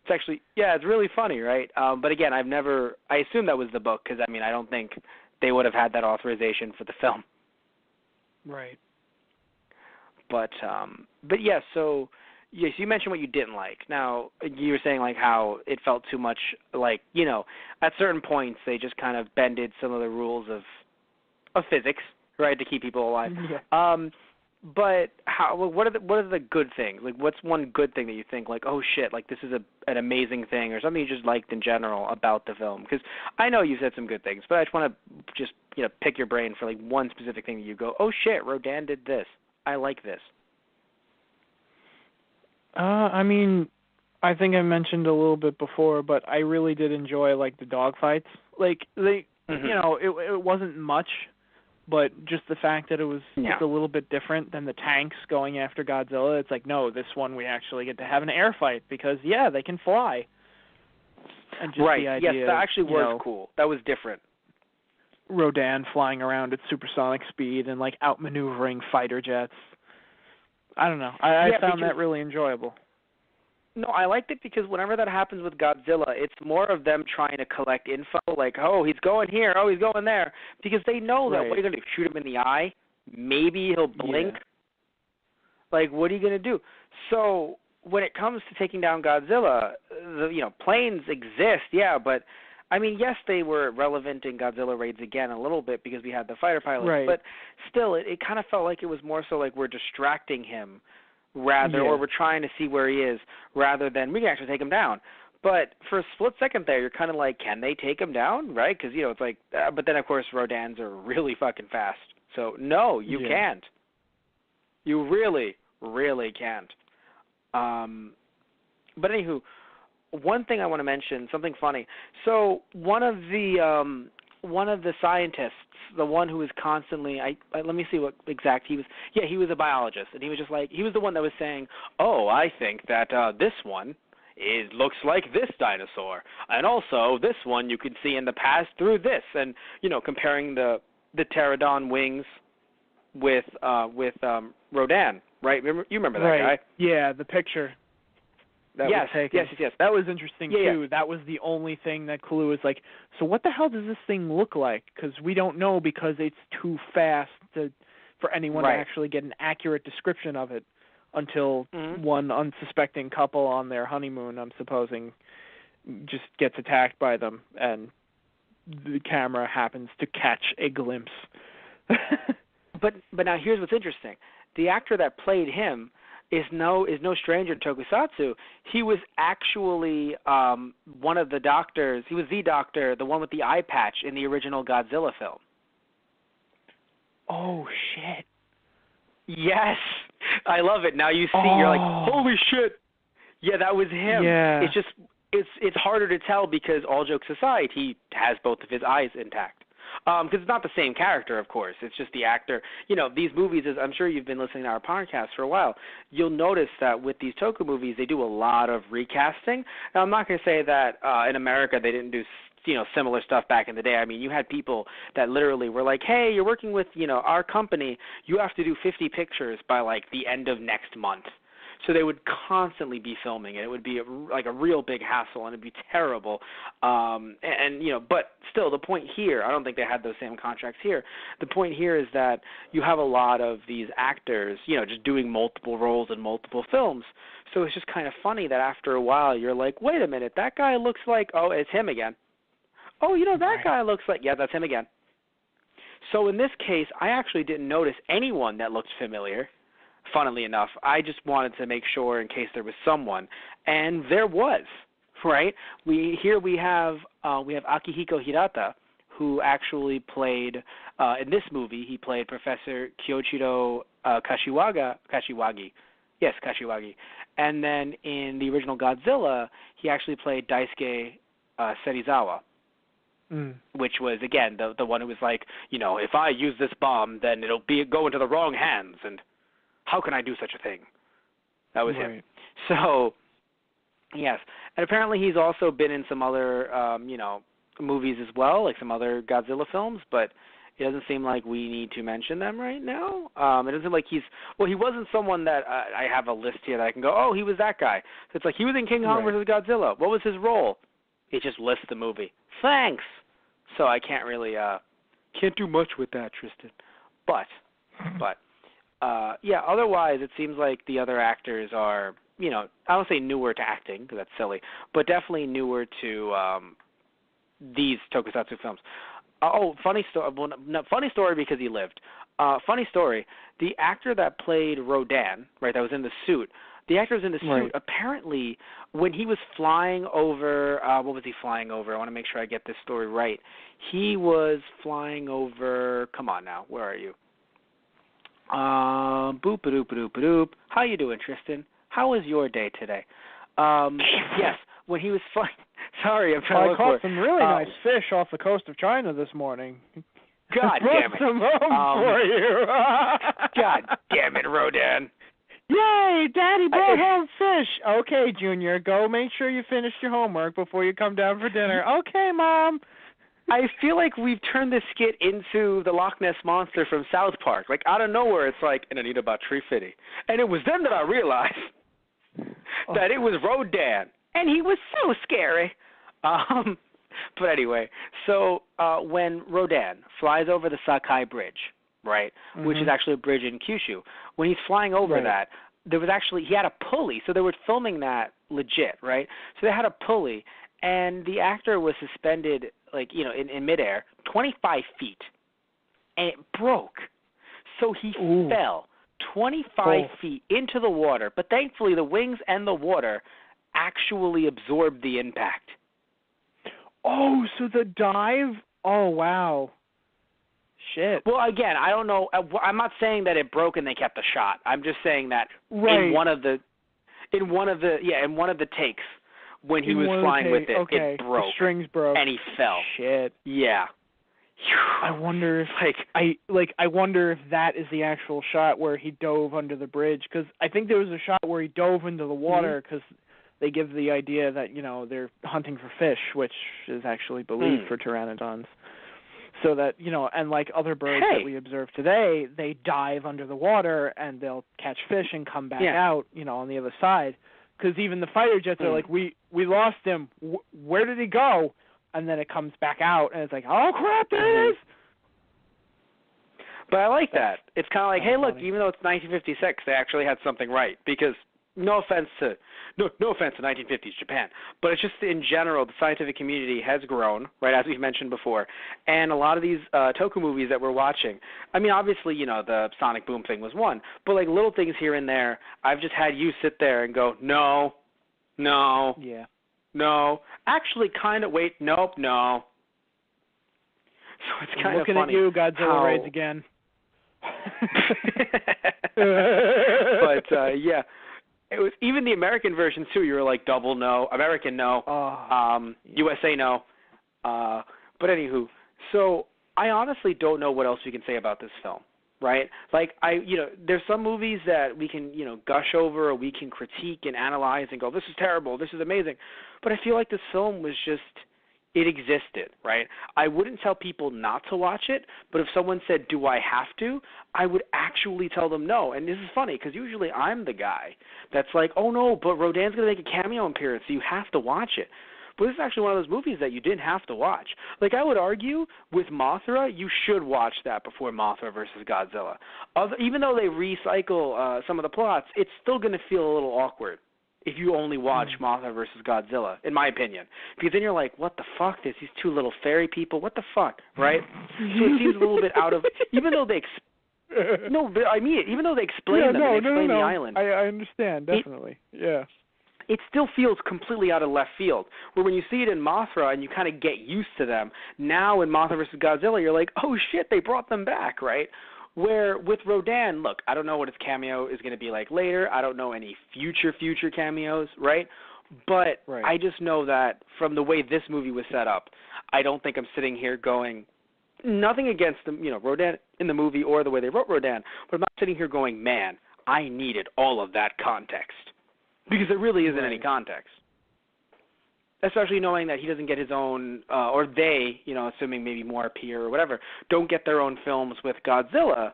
It's actually, it's really funny, right? But again, I assume that was the book because, I don't think they would have had that authorization for the film. Right. But yeah, so, yes, you mentioned what you didn't like. Now, you were saying, how it felt too much, at certain points they just kind of bended some of the rules of physics, right, to keep people alive. Yeah. But what are the good things? What's one good thing that you think, oh shit, this is an amazing thing, or something you just liked in general about the film? Because I know you said some good things, but I just want to pick your brain for one specific thing that you go, oh shit, Rodan did this. I like this. I think I mentioned a little bit before, but I really did enjoy the dog fights. It wasn't much. But just the fact that it was just a little bit different than the tanks going after Godzilla, it's no, this one we actually get to have an air fight because, they can fly. And just the idea, yes, that actually was cool. That was different. Rodan flying around at supersonic speed and, outmaneuvering fighter jets. I don't know. I found that really enjoyable. No, I liked it because whenever that happens with Godzilla, it's more of them trying to collect info, oh, he's going here, oh, he's going there, because they know that what are you going to do, shoot him in the eye? Maybe he'll blink? Yeah. What are you going to do? So when it comes to taking down Godzilla, planes exist, but, yes, they were relevant in Godzilla Raids again a little bit because we had the fighter pilots, but still, it kind of felt like it was more so we're distracting him, or we're trying to see where he is, rather than we can actually take him down. But for a split second there, you're kind of like, can they take him down, right? Because, it's like, but then, of course, Rodans are really fucking fast. So, no, you can't. You really, really can't. But anywho, one thing I want to mention, something funny. So one of the scientists, the one who was constantly, let me see what exact he was. Yeah, he was a biologist, and he was just like, he was the one that was saying, oh, I think that this one looks like this dinosaur, and also this one you could see in the past through this, and comparing the pterodon wings with Rodan, right? You remember that guy? Yeah, the picture. Yes. That was interesting too. Yeah. That was the only thing that Kalu was like, so what the hell does this thing look like? Because we don't know, because it's too fast for anyone to actually get an accurate description of it until one unsuspecting couple on their honeymoon, I'm supposing, just gets attacked by them, and the camera happens to catch a glimpse. But now here's what's interesting. The actor that played him is no stranger to tokusatsu. He was actually one of the doctors. He was the doctor, the one with the eye patch in the original Godzilla film. Oh, shit. Yes. I love it. Now you see, you're like, holy shit. Yeah, that was him. Yeah. It's just, it's harder to tell because, all jokes aside, he has both of his eyes intact. Because it's not the same character, of course. It's just the actor. These movies, as I'm sure you've been listening to our podcast for a while, you'll notice that with these Toku movies, they do a lot of recasting. Now, I'm not going to say that in America they didn't do similar stuff back in the day. I mean, you had people that literally were like, hey, you're working with, our company. You have to do 50 pictures by, like, the end of next month. So they would constantly be filming it. It would be like a real big hassle, and it'd be terrible. But still, the point here, I don't think they had those same contracts here. The point here is that you have a lot of these actors, just doing multiple roles in multiple films. So it's just kind of funny that after a while you're like, wait a minute, that guy looks like, oh, it's him again. Oh, that guy looks like, yeah, that's him again. So in this case, I actually didn't notice anyone that looked familiar. Funnily enough, I just wanted to make sure in case there was someone, and there was, right? We have Akihiko Hirata, who actually played in this movie. He played Professor Kyoichiro Kashiwagi. Yes, Kashiwagi. And then in the original Godzilla, he actually played Daisuke Serizawa. Which was, again, the one who was like, if I use this bomb, then it'll go into the wrong hands, and how can I do such a thing? That was him. So, yes. And apparently he's also been in some other, movies as well, like some other Godzilla films, but it doesn't seem like we need to mention them right now. It doesn't seem like he wasn't someone that I have a list here that I can go, oh, he was that guy. So it's like, he was in King Kong versus Godzilla. What was his role? It just lists the movie. Thanks. So I can't really, can't do much with that, Tristan. But, otherwise it seems like the other actors are, I don't say newer to acting, because that's silly, but definitely newer to these tokusatsu films. Funny story. Well, no, funny story because he lived. Funny story. The actor that played Rodan, right, that was in the suit, the actor was in the suit. Apparently, when he was flying over, what was he flying over? I want to make sure I get this story right. He was flying over, come on now, where are you? Boop-a-doop-a-doop-a-doop. How you doing, Tristan? How was your day today? Yes, when he was flying. Sorry, I'm trying to look for it. I caught some really nice fish off the coast of China this morning. God damn it. Brought some home for you. God damn it, Rodan. Yay, Daddy brought home fish. Okay, Junior, go make sure you finish your homework before you come down for dinner. Okay, Mom. I feel like we've turned this skit into the Loch Ness Monster from South Park. Like, out of nowhere, it's like, and Anita about Tree Fitty. And it was then that I realized that it was Rodan. And he was so scary. But anyway, so when Rodan flies over the Sakai Bridge, right, which is actually a bridge in Kyushu, when he's flying over that, there was actually, he had a pulley. So they were filming that legit, right? So they had a pulley, and the actor was suspended, like, in midair, 25 feet, and it broke. So he fell 25 feet into the water, but thankfully the wings and the water actually absorbed the impact. Oh, so the dive? Oh, wow. Shit. Well, again, I don't know. I'm not saying that it broke and they kept the shot. I'm just saying that right. in one of the takes when he was flying with it, okay. it broke. The strings broke. And he fell. Shit. Yeah. I wonder if I wonder if that is the actual shot where he dove under the bridge, because I think there was a shot where he dove into the water because they give the idea that they're hunting for fish, which is actually believed for pteranodons. So that and like other birds that we observe today, they dive under the water and they'll catch fish and come back out, on the other side. Because even the fighter jets are like, we lost him. Where did he go? And then it comes back out, and it's like, oh, crap, there it is! But I like that. It's kind of like, hey, look, even though it's 1956, they actually had something right. Because no offense to 1950s Japan, but it's just in general, the scientific community has grown, right, as we've mentioned before. And a lot of these Toku movies that we're watching, I mean, obviously, the Sonic Boom thing was one, but like little things here and there, I've just had you sit there and go, no. Yeah. No. Actually, kind of, wait, nope, no. So it's kind of funny. Looking at you, Godzilla raids again. But, yeah. It was even the American version, too. You were like, double no. American no. USA no. But anywho, so I honestly don't know what else we can say about this film. Right? Like, there's some movies that we can, gush over or we can critique and analyze and go, this is terrible, this is amazing. But I feel like this film was just, it existed, right? I wouldn't tell people not to watch it, but if someone said, do I have to, I would actually tell them no. And this is funny because usually I'm the guy that's like, oh, no, but Rodan's going to make a cameo appearance, so you have to watch it. But this is actually one of those movies that you didn't have to watch. Like, I would argue with Mothra, you should watch that before Mothra versus Godzilla. Even though they recycle some of the plots, it's still going to feel a little awkward if you only watch Mothra versus Godzilla, in my opinion. Because then you're like, what the fuck? There's these two little fairy people. What the fuck, right? So it seems a little bit out of – even though they no, but I mean it. Even though they explain them and explain the island. I understand, definitely. It still feels completely out of left field. Where when you see it in Mothra and you kind of get used to them, now in Mothra vs. Godzilla, you're like, oh shit, they brought them back, right? Where with Rodan, look, I don't know what his cameo is going to be like later. I don't know any future cameos, right? But I just know that from the way this movie was set up, I don't think I'm sitting here going, nothing against them, Rodan in the movie or the way they wrote Rodan, but I'm not sitting here going, man, I needed all of that context. Because there really isn't any context. Especially knowing that he doesn't get his own, or they, assuming maybe more appear or whatever, don't get their own films with Godzilla.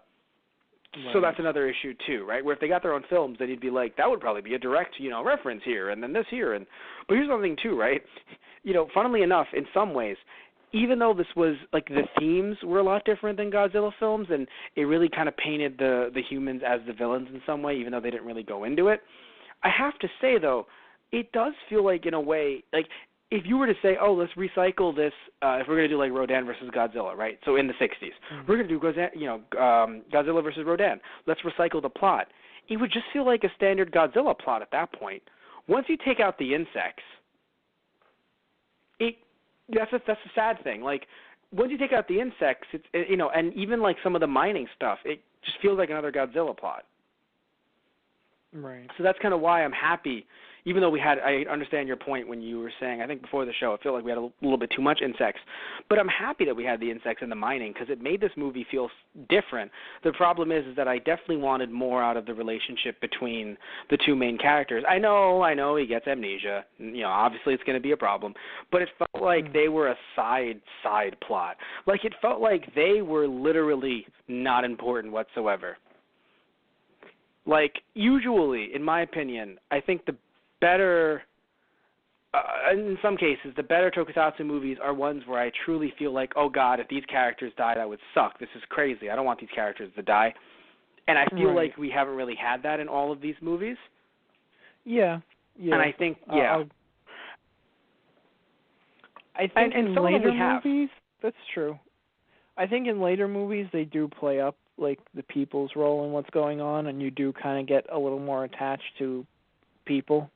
Right. So that's another issue too, right? Where if they got their own films, then you'd be like, that would probably be a direct, reference here, and then this here. But here's another thing too, right? Funnily enough, in some ways, even though this was, like, the themes were a lot different than Godzilla films, and it really kind of painted the humans as the villains in some way, even though they didn't really go into it, I have to say, though, it does feel like, in a way, like, if you were to say, oh, let's recycle this, if we're going to do, like, Rodan versus Godzilla, right? So in the 60s, we're going to do, Godzilla versus Rodan. Let's recycle the plot. It would just feel like a standard Godzilla plot at that point. Once you take out the insects, that's a sad thing. Like, once you take out the insects, it's, and even, like, some of the mining stuff, it just feels like another Godzilla plot. Right. So that's kind of why I'm happy, even though I understand your point when you were saying, I think before the show, I feel like we had a little bit too much insects. But I'm happy that we had the insects and the mining because it made this movie feel different. The problem is that I definitely wanted more out of the relationship between the two main characters. I know he gets amnesia. Obviously it's going to be a problem. But it felt like they were a side plot. Like it felt like they were literally not important whatsoever. Like, usually, in my opinion, I think the better, in some cases, the better tokusatsu movies are ones where I truly feel like, oh, God, if these characters die, that would suck. This is crazy. I don't want these characters to die. And I feel like we haven't really had that in all of these movies. Yeah. And I think, I think in later movies, that's true. I think in later movies, they do play up like the people's role in what's going on, and you do kind of get a little more attached to people.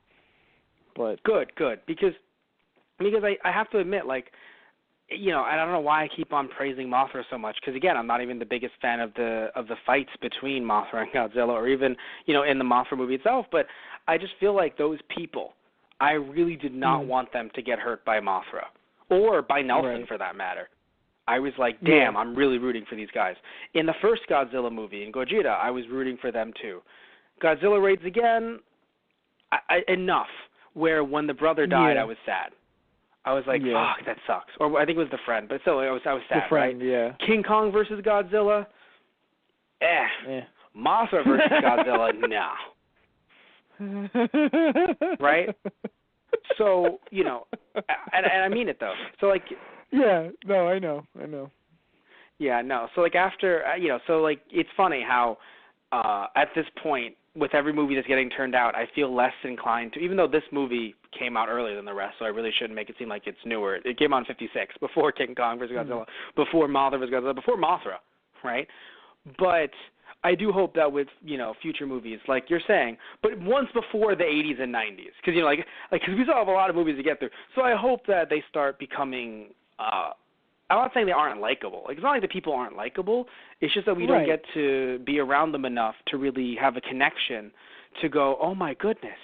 But good, because I have to admit, like, you know, and I don't know why I keep on praising Mothra so much, because again, I'm not even the biggest fan of the fights between Mothra and Godzilla, or even, you know, in the Mothra movie itself. But I just feel like those people, I really did not want them to get hurt by Mothra, or by Nelson for that matter. I was like, damn, I'm really rooting for these guys. In the first Godzilla movie, in Gojira, I was rooting for them too. Godzilla raids again, enough. Where when the brother died, I was sad. I was like, fuck, that sucks. Or I think it was the friend, but still, I was sad, the friend, right? Yeah. King Kong versus Godzilla, Mothra versus Godzilla, no. Right? So, you know, and I mean it, though. So, like... Yeah, no, I know. Yeah, no. So, like, after, you know, so, like, it's funny how at this point, with every movie that's getting turned out, I feel less inclined to, even though this movie came out earlier than the rest, so I really shouldn't make it seem like it's newer. It came out in 56, before King Kong vs. Godzilla, before Mothra vs. Godzilla, before Mothra, right? But I do hope that with, you know, future movies, like you're saying, but once before the 80s and 90s, because, you know, like cause we still have a lot of movies to get through. So I hope that they start becoming, I'm not saying they aren't likable. Like, it's not like the people aren't likable. It's just that we don't get to be around them enough to really have a connection to go, oh, my goodness,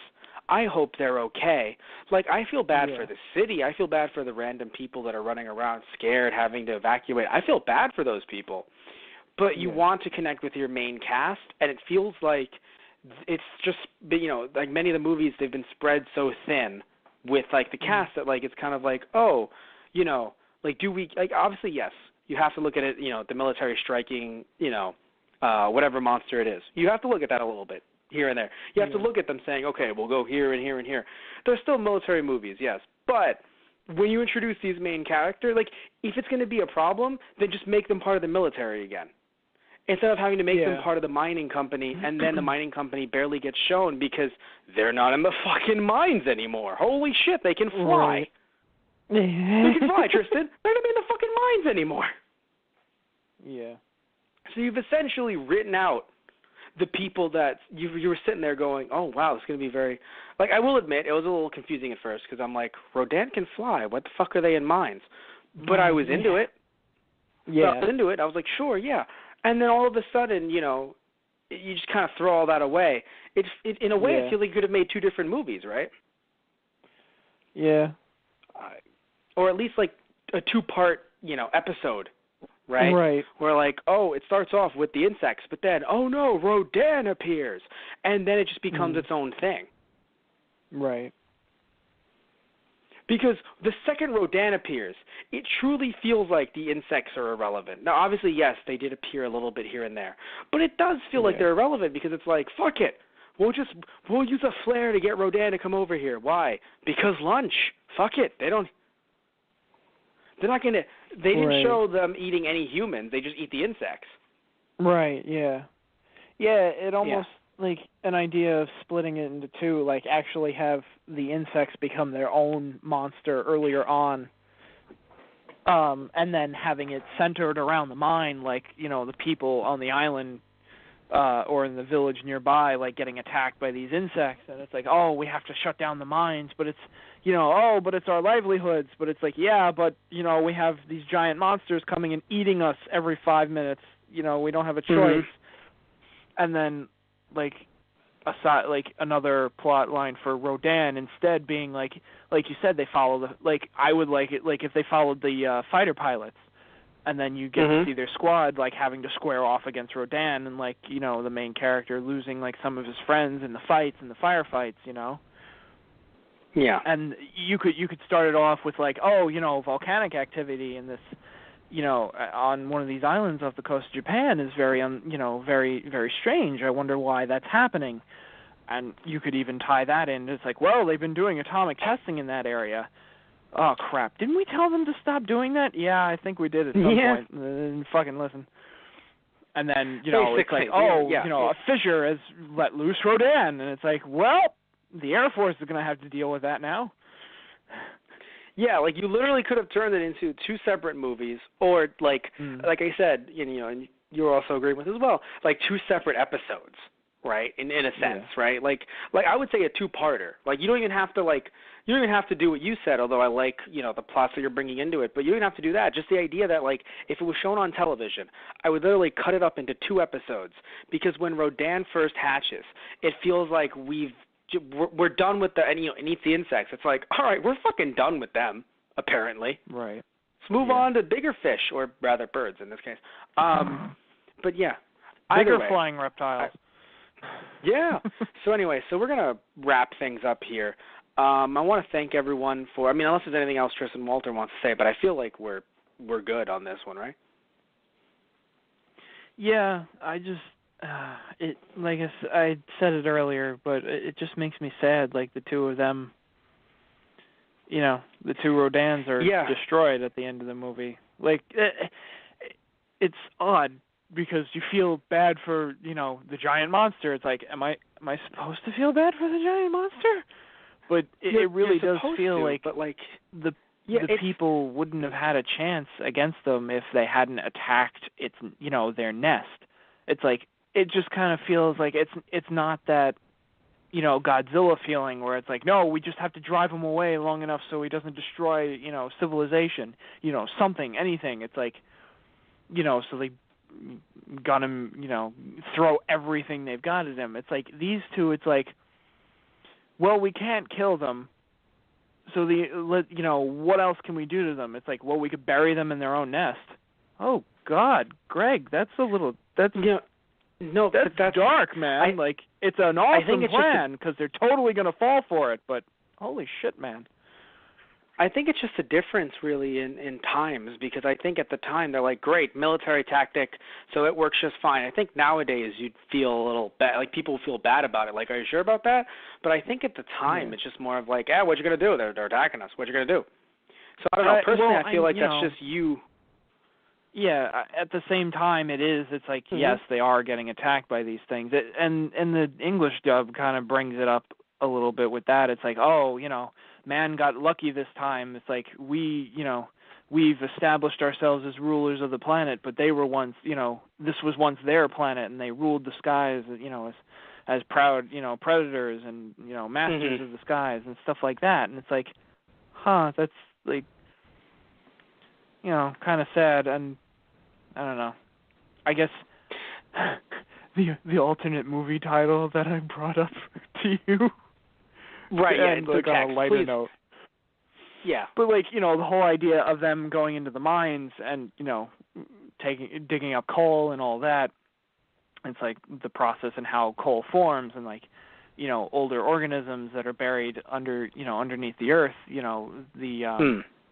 I hope they're okay. Like, I feel bad for the city. I feel bad for the random people that are running around scared, having to evacuate. I feel bad for those people. But you want to connect with your main cast, and it feels like it's just, you know, like many of the movies, they've been spread so thin with, like, the cast that, like, it's kind of like, oh, you know, like, do we, like, obviously, yes, you have to look at it, you know, the military striking, you know, whatever monster it is. You have to look at that a little bit here and there. You have to look at them saying, okay, we'll go here and here and here. They're still military movies, yes, but when you introduce these main characters, like, if it's going to be a problem, then just make them part of the military again. Instead of having to make them part of the mining company, and then the mining company barely gets shown because they're not in the fucking mines anymore. Holy shit, they can fly. They can fly, Tristan. They're not in the fucking mines anymore. Yeah. So you've essentially written out the people that you were sitting there going, oh, wow, this is going to be very... Like, I will admit, it was a little confusing at first because I'm like, Rodan can fly. What the fuck are they in mines? But I was into it. Yeah. I was into it. I was like, sure, yeah. And then all of a sudden, you know, you just kind of throw all that away. In a way, I feel like you could have made two different movies, right? Yeah. Or at least like a two-part, you know, episode, right? Right. Where like, oh, it starts off with the insects, but then, oh no, Rodan appears, and then it just becomes its own thing. Right. Because the second Rodan appears, it truly feels like the insects are irrelevant. Now, obviously, yes, they did appear a little bit here and there, but it does feel like they're irrelevant because it's like, fuck it, we'll use a flare to get Rodan to come over here. Why? Because lunch. Fuck it. They're not gonna. They didn't show them eating any humans. They just eat the insects. Right. Yeah. Yeah. It almost like an idea of splitting it into two, like actually have the insects become their own monster earlier on, and then having it centered around the mine, like, you know, the people on the island or in the village nearby, like, getting attacked by these insects, and it's like, oh, we have to shut down the mines, but it's, you know, oh, but it's our livelihoods, but it's like, yeah, but, you know, we have these giant monsters coming and eating us every 5 minutes, you know, we don't have a choice. And then, like, aside, like, another plot line for Rodan instead being like you said, they follow the, like, I would like it, like, if they followed the fighter pilots, and then you get to see their squad, like, having to square off against Rodan, and, like, you know, the main character losing, like, some of his friends in the fights and the firefights, you know? Yeah. And you could start it off with, like, oh, you know, volcanic activity in this, you know, on one of these islands off the coast of Japan is very, very, very strange. I wonder why that's happening. And you could even tie that in. It's like, well, they've been doing atomic testing in that area. Oh, crap. Didn't we tell them to stop doing that? Yeah, I think we did at some point. They didn't fucking listen. And then, you know, it's like, oh, you know, a fissure has let loose Rodan. And it's like, well, the Air Force is going to have to deal with that now. Yeah, like, you literally could have turned it into two separate movies, or, like I said, you know, and you were also agreeing with as well, like, two separate episodes, right? In a sense, right? Like I would say a two-parter. Like you don't even have to do what you said, although I like, the plots that you're bringing into it, but you don't even have to do that. Just the idea that, like, if it was shown on television, I would literally cut it up into 2 episodes, because when Rodan first hatches, it feels like we're done with and eats the insects. It's like, all right, we're fucking done with them, apparently. Right. Let's move on to bigger fish, or rather birds in this case. But yeah. Bigger flying reptiles. Yeah. So anyway, we're going to wrap things up here. I want to thank everyone for, unless there's anything else Tristan Walter wants to say, but I feel like we're good on this one, right? Yeah, I just, like I said it earlier, but it just makes me sad, like the two of them, the 2 Rodans are destroyed at the end of the movie. Like, it's odd, because you feel bad for, the giant monster. It's like, am I supposed to feel bad for the giant monster? But it really does feel like, the people wouldn't have had a chance against them if they hadn't attacked their nest. It's like, it just kind of feels like it's not that, Godzilla feeling where it's like, no, we just have to drive him away long enough so he doesn't destroy, civilization, something, anything. It's like, so they got him, throw everything they've got at him. It's like these two, it's like, well, we can't kill them, so what else can we do to them? It's like, well, we could bury them in their own nest. Oh God, Greg, that's dark, man. It's an awesome plan, because they're totally going to fall for it, but holy shit, man. I think it's just a difference, really, in times, because I think at the time they're like, great, military tactic, so it works just fine. I think nowadays you'd feel a little bad, like people feel bad about it, like, are you sure about that? But I think at the time it's just more of like, what you going to do? They're attacking us. What you going to do? So I don't know. Personally, I feel like that's just you. Yeah, at the same time it's like, yes, they are getting attacked by these things. And the English dub kind of brings it up a little bit with that. It's like, man got lucky this time. It's like we've established ourselves as rulers of the planet, but they were once, this was once their planet, and they ruled the skies, as proud, predators and, masters of the skies and stuff like that. And it's like, that's like, kind of sad. And I don't know. I guess the alternate movie title that I brought up to you. Right, and like on a lighter note. Yeah. But the whole idea of them going into the mines and, digging up coal and all that, it's like the process and how coal forms, and older organisms that are buried underneath the earth,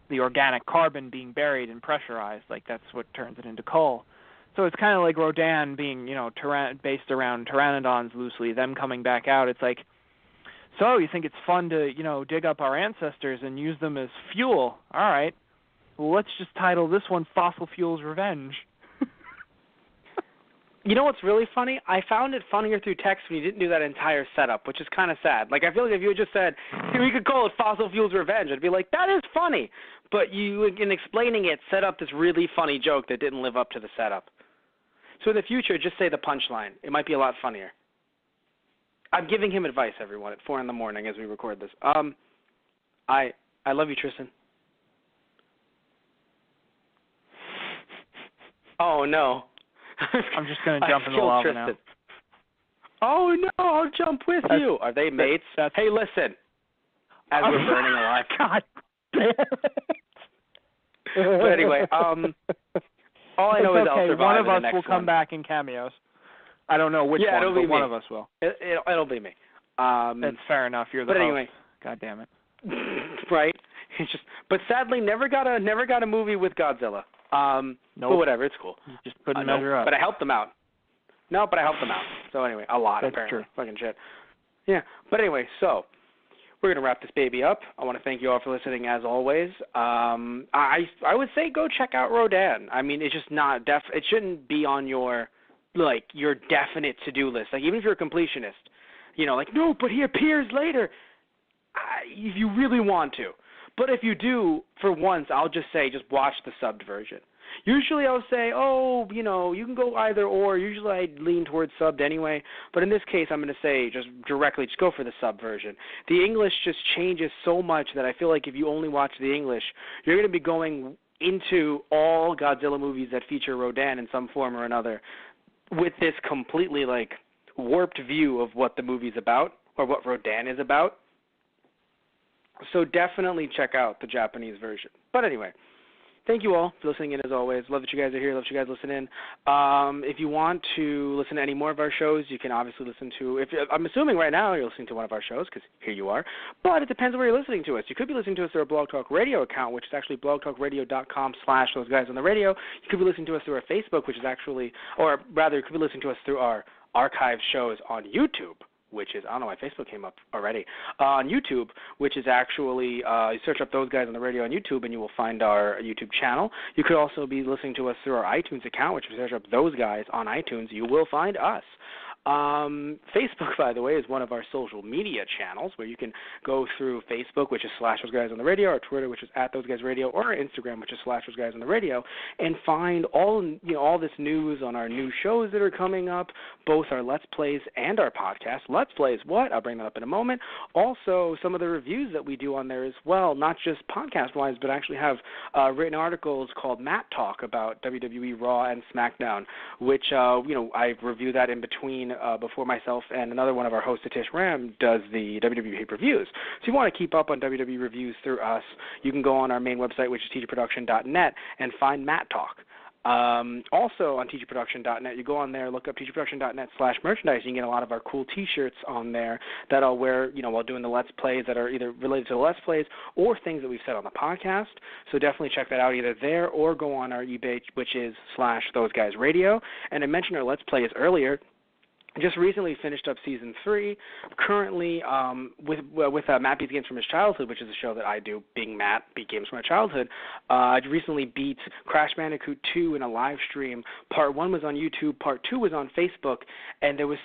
the organic carbon being buried and pressurized, like that's what turns it into coal. So it's kind of like Rodan being, based around pteranodons loosely, them coming back out. It's like, so you think it's fun to, dig up our ancestors and use them as fuel? All right. Well, let's just title this one Fossil Fuels Revenge. You know what's really funny? I found it funnier through text when you didn't do that entire setup, which is kind of sad. Like, I feel like if you had just said, we could call it Fossil Fuels Revenge, I'd be like, that is funny. But you, in explaining it, set up this really funny joke that didn't live up to the setup. So in the future, just say the punchline. It might be a lot funnier. I'm giving him advice, everyone, at 4 a.m. as we record this. I love you, Tristan. Oh, no. I'm just going to jump in the lava Tristan. now. Oh, no, I'll jump with you. Are they mates? Hey, listen. As we're burning alive. God damn it. But anyway, all I know is I'll survive. One of us the next will come back in cameos. I don't know which one, but one of us will. It'll be me. That's fair enough. You're the host. Anyway. God damn it. Right? It's just, but sadly, never got a movie with Godzilla. Nope. But whatever, it's cool. You just couldn't measure up. But I helped them out. No, but I helped them out. So anyway, a lot That's apparently. True. Fucking shit. Yeah. But anyway, so we're gonna wrap this baby up. I want to thank you all for listening as always. I would say go check out Rodan. I mean, it's just not it shouldn't be on your definite to-do list. Like, even if you're a completionist, no, but he appears later. If you really want to. But if you do, for once, I'll just say just watch the subbed version. Usually I'll say, oh, you can go either or. Usually I lean towards subbed anyway. But in this case, I'm going to say just directly, just go for the sub version. The English just changes so much that I feel like if you only watch the English, you're going to be going into all Godzilla movies that feature Rodan in some form or another with this completely, warped view of what the movie's about or what Rodan is about. So definitely check out the Japanese version. But anyway, thank you all for listening in as always. Love that you guys are here. Love that you guys listen in. If you want to listen to any more of our shows, you can obviously listen to, I'm assuming right now you're listening to one of our shows because here you are. But it depends where you're listening to us. You could be listening to us through our Blog Talk Radio account, which is actually blogtalkradio.com/those-guys-on-the-radio. You could be listening to us through our Facebook, which is actually, or rather, you could be listening to us through our archive shows on YouTube, which is, I don't know why Facebook came up already, on YouTube, which is actually, you search up Those Guys on the Radio on YouTube and you will find our YouTube channel. You could also be listening to us through our iTunes account, which if you search up Those Guys on iTunes, you will find us. Facebook, by the way, is one of our social media channels where you can go through Facebook, which is /Those Guys on the Radio, or Twitter, which is @Those Guys Radio, or Instagram, which is /Those Guys on the Radio, and find all this news on our new shows that are coming up, both our Let's Plays and our podcast. Let's Plays, what? I'll bring that up in a moment. Also, some of the reviews that we do on there as well, not just podcast-wise, but actually have written articles called Matt Talk about WWE Raw and SmackDown, which, I review that in between before myself and another one of our hosts, Atish Ram, does the WWE pay-per-views. So if you want to keep up on WWE reviews through us, you can go on our main website, which is tgproduction.net, and find Matt Talk. Also on tgproduction.net, you go on there, look up tgproduction.net/merchandise. You can get a lot of our cool T-shirts on there that I'll wear, while doing the Let's Plays that are either related to the Let's Plays or things that we've said on the podcast. So definitely check that out either there or go on our eBay, which is /Those Guys Radio. And I mentioned our Let's Plays earlier. Just recently finished up Season 3, currently with Matt Beats Games from His Childhood, which is a show that I do, being Matt, beat games from my childhood. I recently beat Crash Bandicoot 2 in a live stream. Part 1 was on YouTube, Part 2 was on Facebook, and it was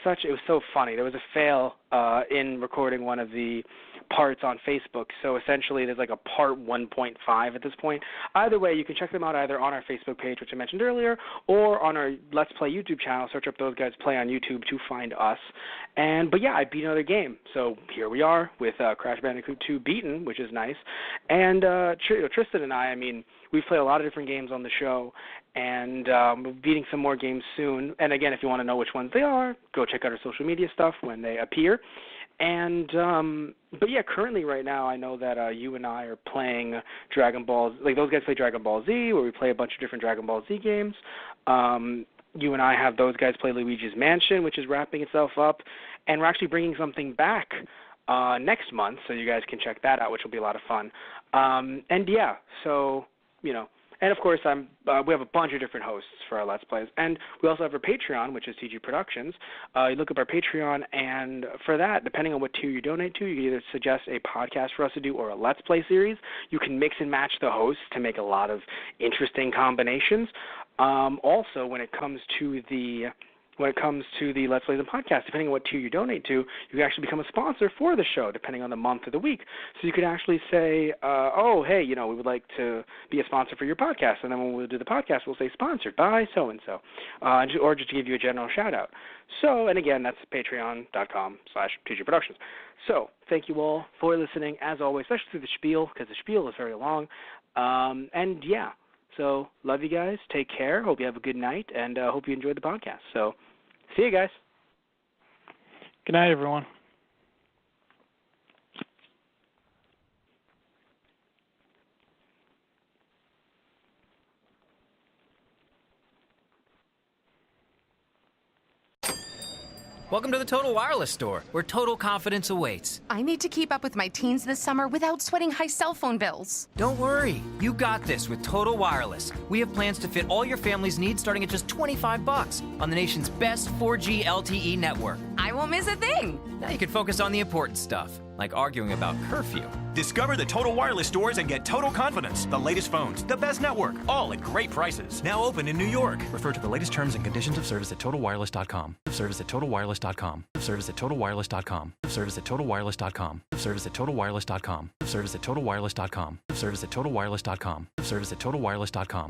so funny. There was a fail in recording one of the parts on Facebook, so essentially there's a part 1.5 at this point. Either way, you can check them out either on our Facebook page, which I mentioned earlier, or on our Let's Play YouTube channel. Search up Those Guys Play on YouTube to find us. But yeah, I beat another game, so here we are with Crash Bandicoot 2 beaten, which is nice. And Tristan and I we've played a lot of different games on the show, and we're beating some more games soon. And again, if you want to know which ones they are, go check out our social media stuff when they appear. And but yeah, currently right now I know that you and I are playing Dragon Ball. Those guys play Dragon Ball Z, where we play a bunch of different Dragon Ball Z games. You and I have Those Guys Play Luigi's Mansion, which is wrapping itself up, and we're actually bringing something back next month, so you guys can check that out, which will be a lot of fun. And yeah, so And, of course, we have a bunch of different hosts for our Let's Plays. And we also have our Patreon, which is TG Productions. You look up our Patreon, and for that, depending on what tier you donate to, you can either suggest a podcast for us to do or a Let's Play series. You can mix and match the hosts to make a lot of interesting combinations. Also, when it comes to the Let's Plays and podcasts, depending on what tier you donate to, you can actually become a sponsor for the show, depending on the month or the week. So you could actually say, hey, we would like to be a sponsor for your podcast. And then when we do the podcast, we'll say sponsored by so-and-so, or just to give you a general shout-out. So, and again, that's patreon.com/TGProductions. So thank you all for listening, as always, especially through the spiel, because the spiel is very long. And, yeah. So, love you guys. Take care. Hope you have a good night, and hope you enjoyed the podcast. So, see you guys. Good night, everyone. Welcome to the Total Wireless store, where total confidence awaits. I need to keep up with my teens this summer without sweating high cell phone bills. Don't worry, you got this with Total Wireless. We have plans to fit all your family's needs starting at just $25 on the nation's best 4G LTE network. I won't miss a thing. Now you can focus on the important stuff, like arguing about curfew. Discover the Total Wireless stores and get total confidence. The latest phones, the best network, all at great prices. Now open in New York. Refer to the latest terms and conditions of service at TotalWireless.com. Service at TotalWireless.com. Service at TotalWireless.com. Service at TotalWireless.com. Service at TotalWireless.com. Service at TotalWireless.com. Service at TotalWireless.com. Service at TotalWireless.com.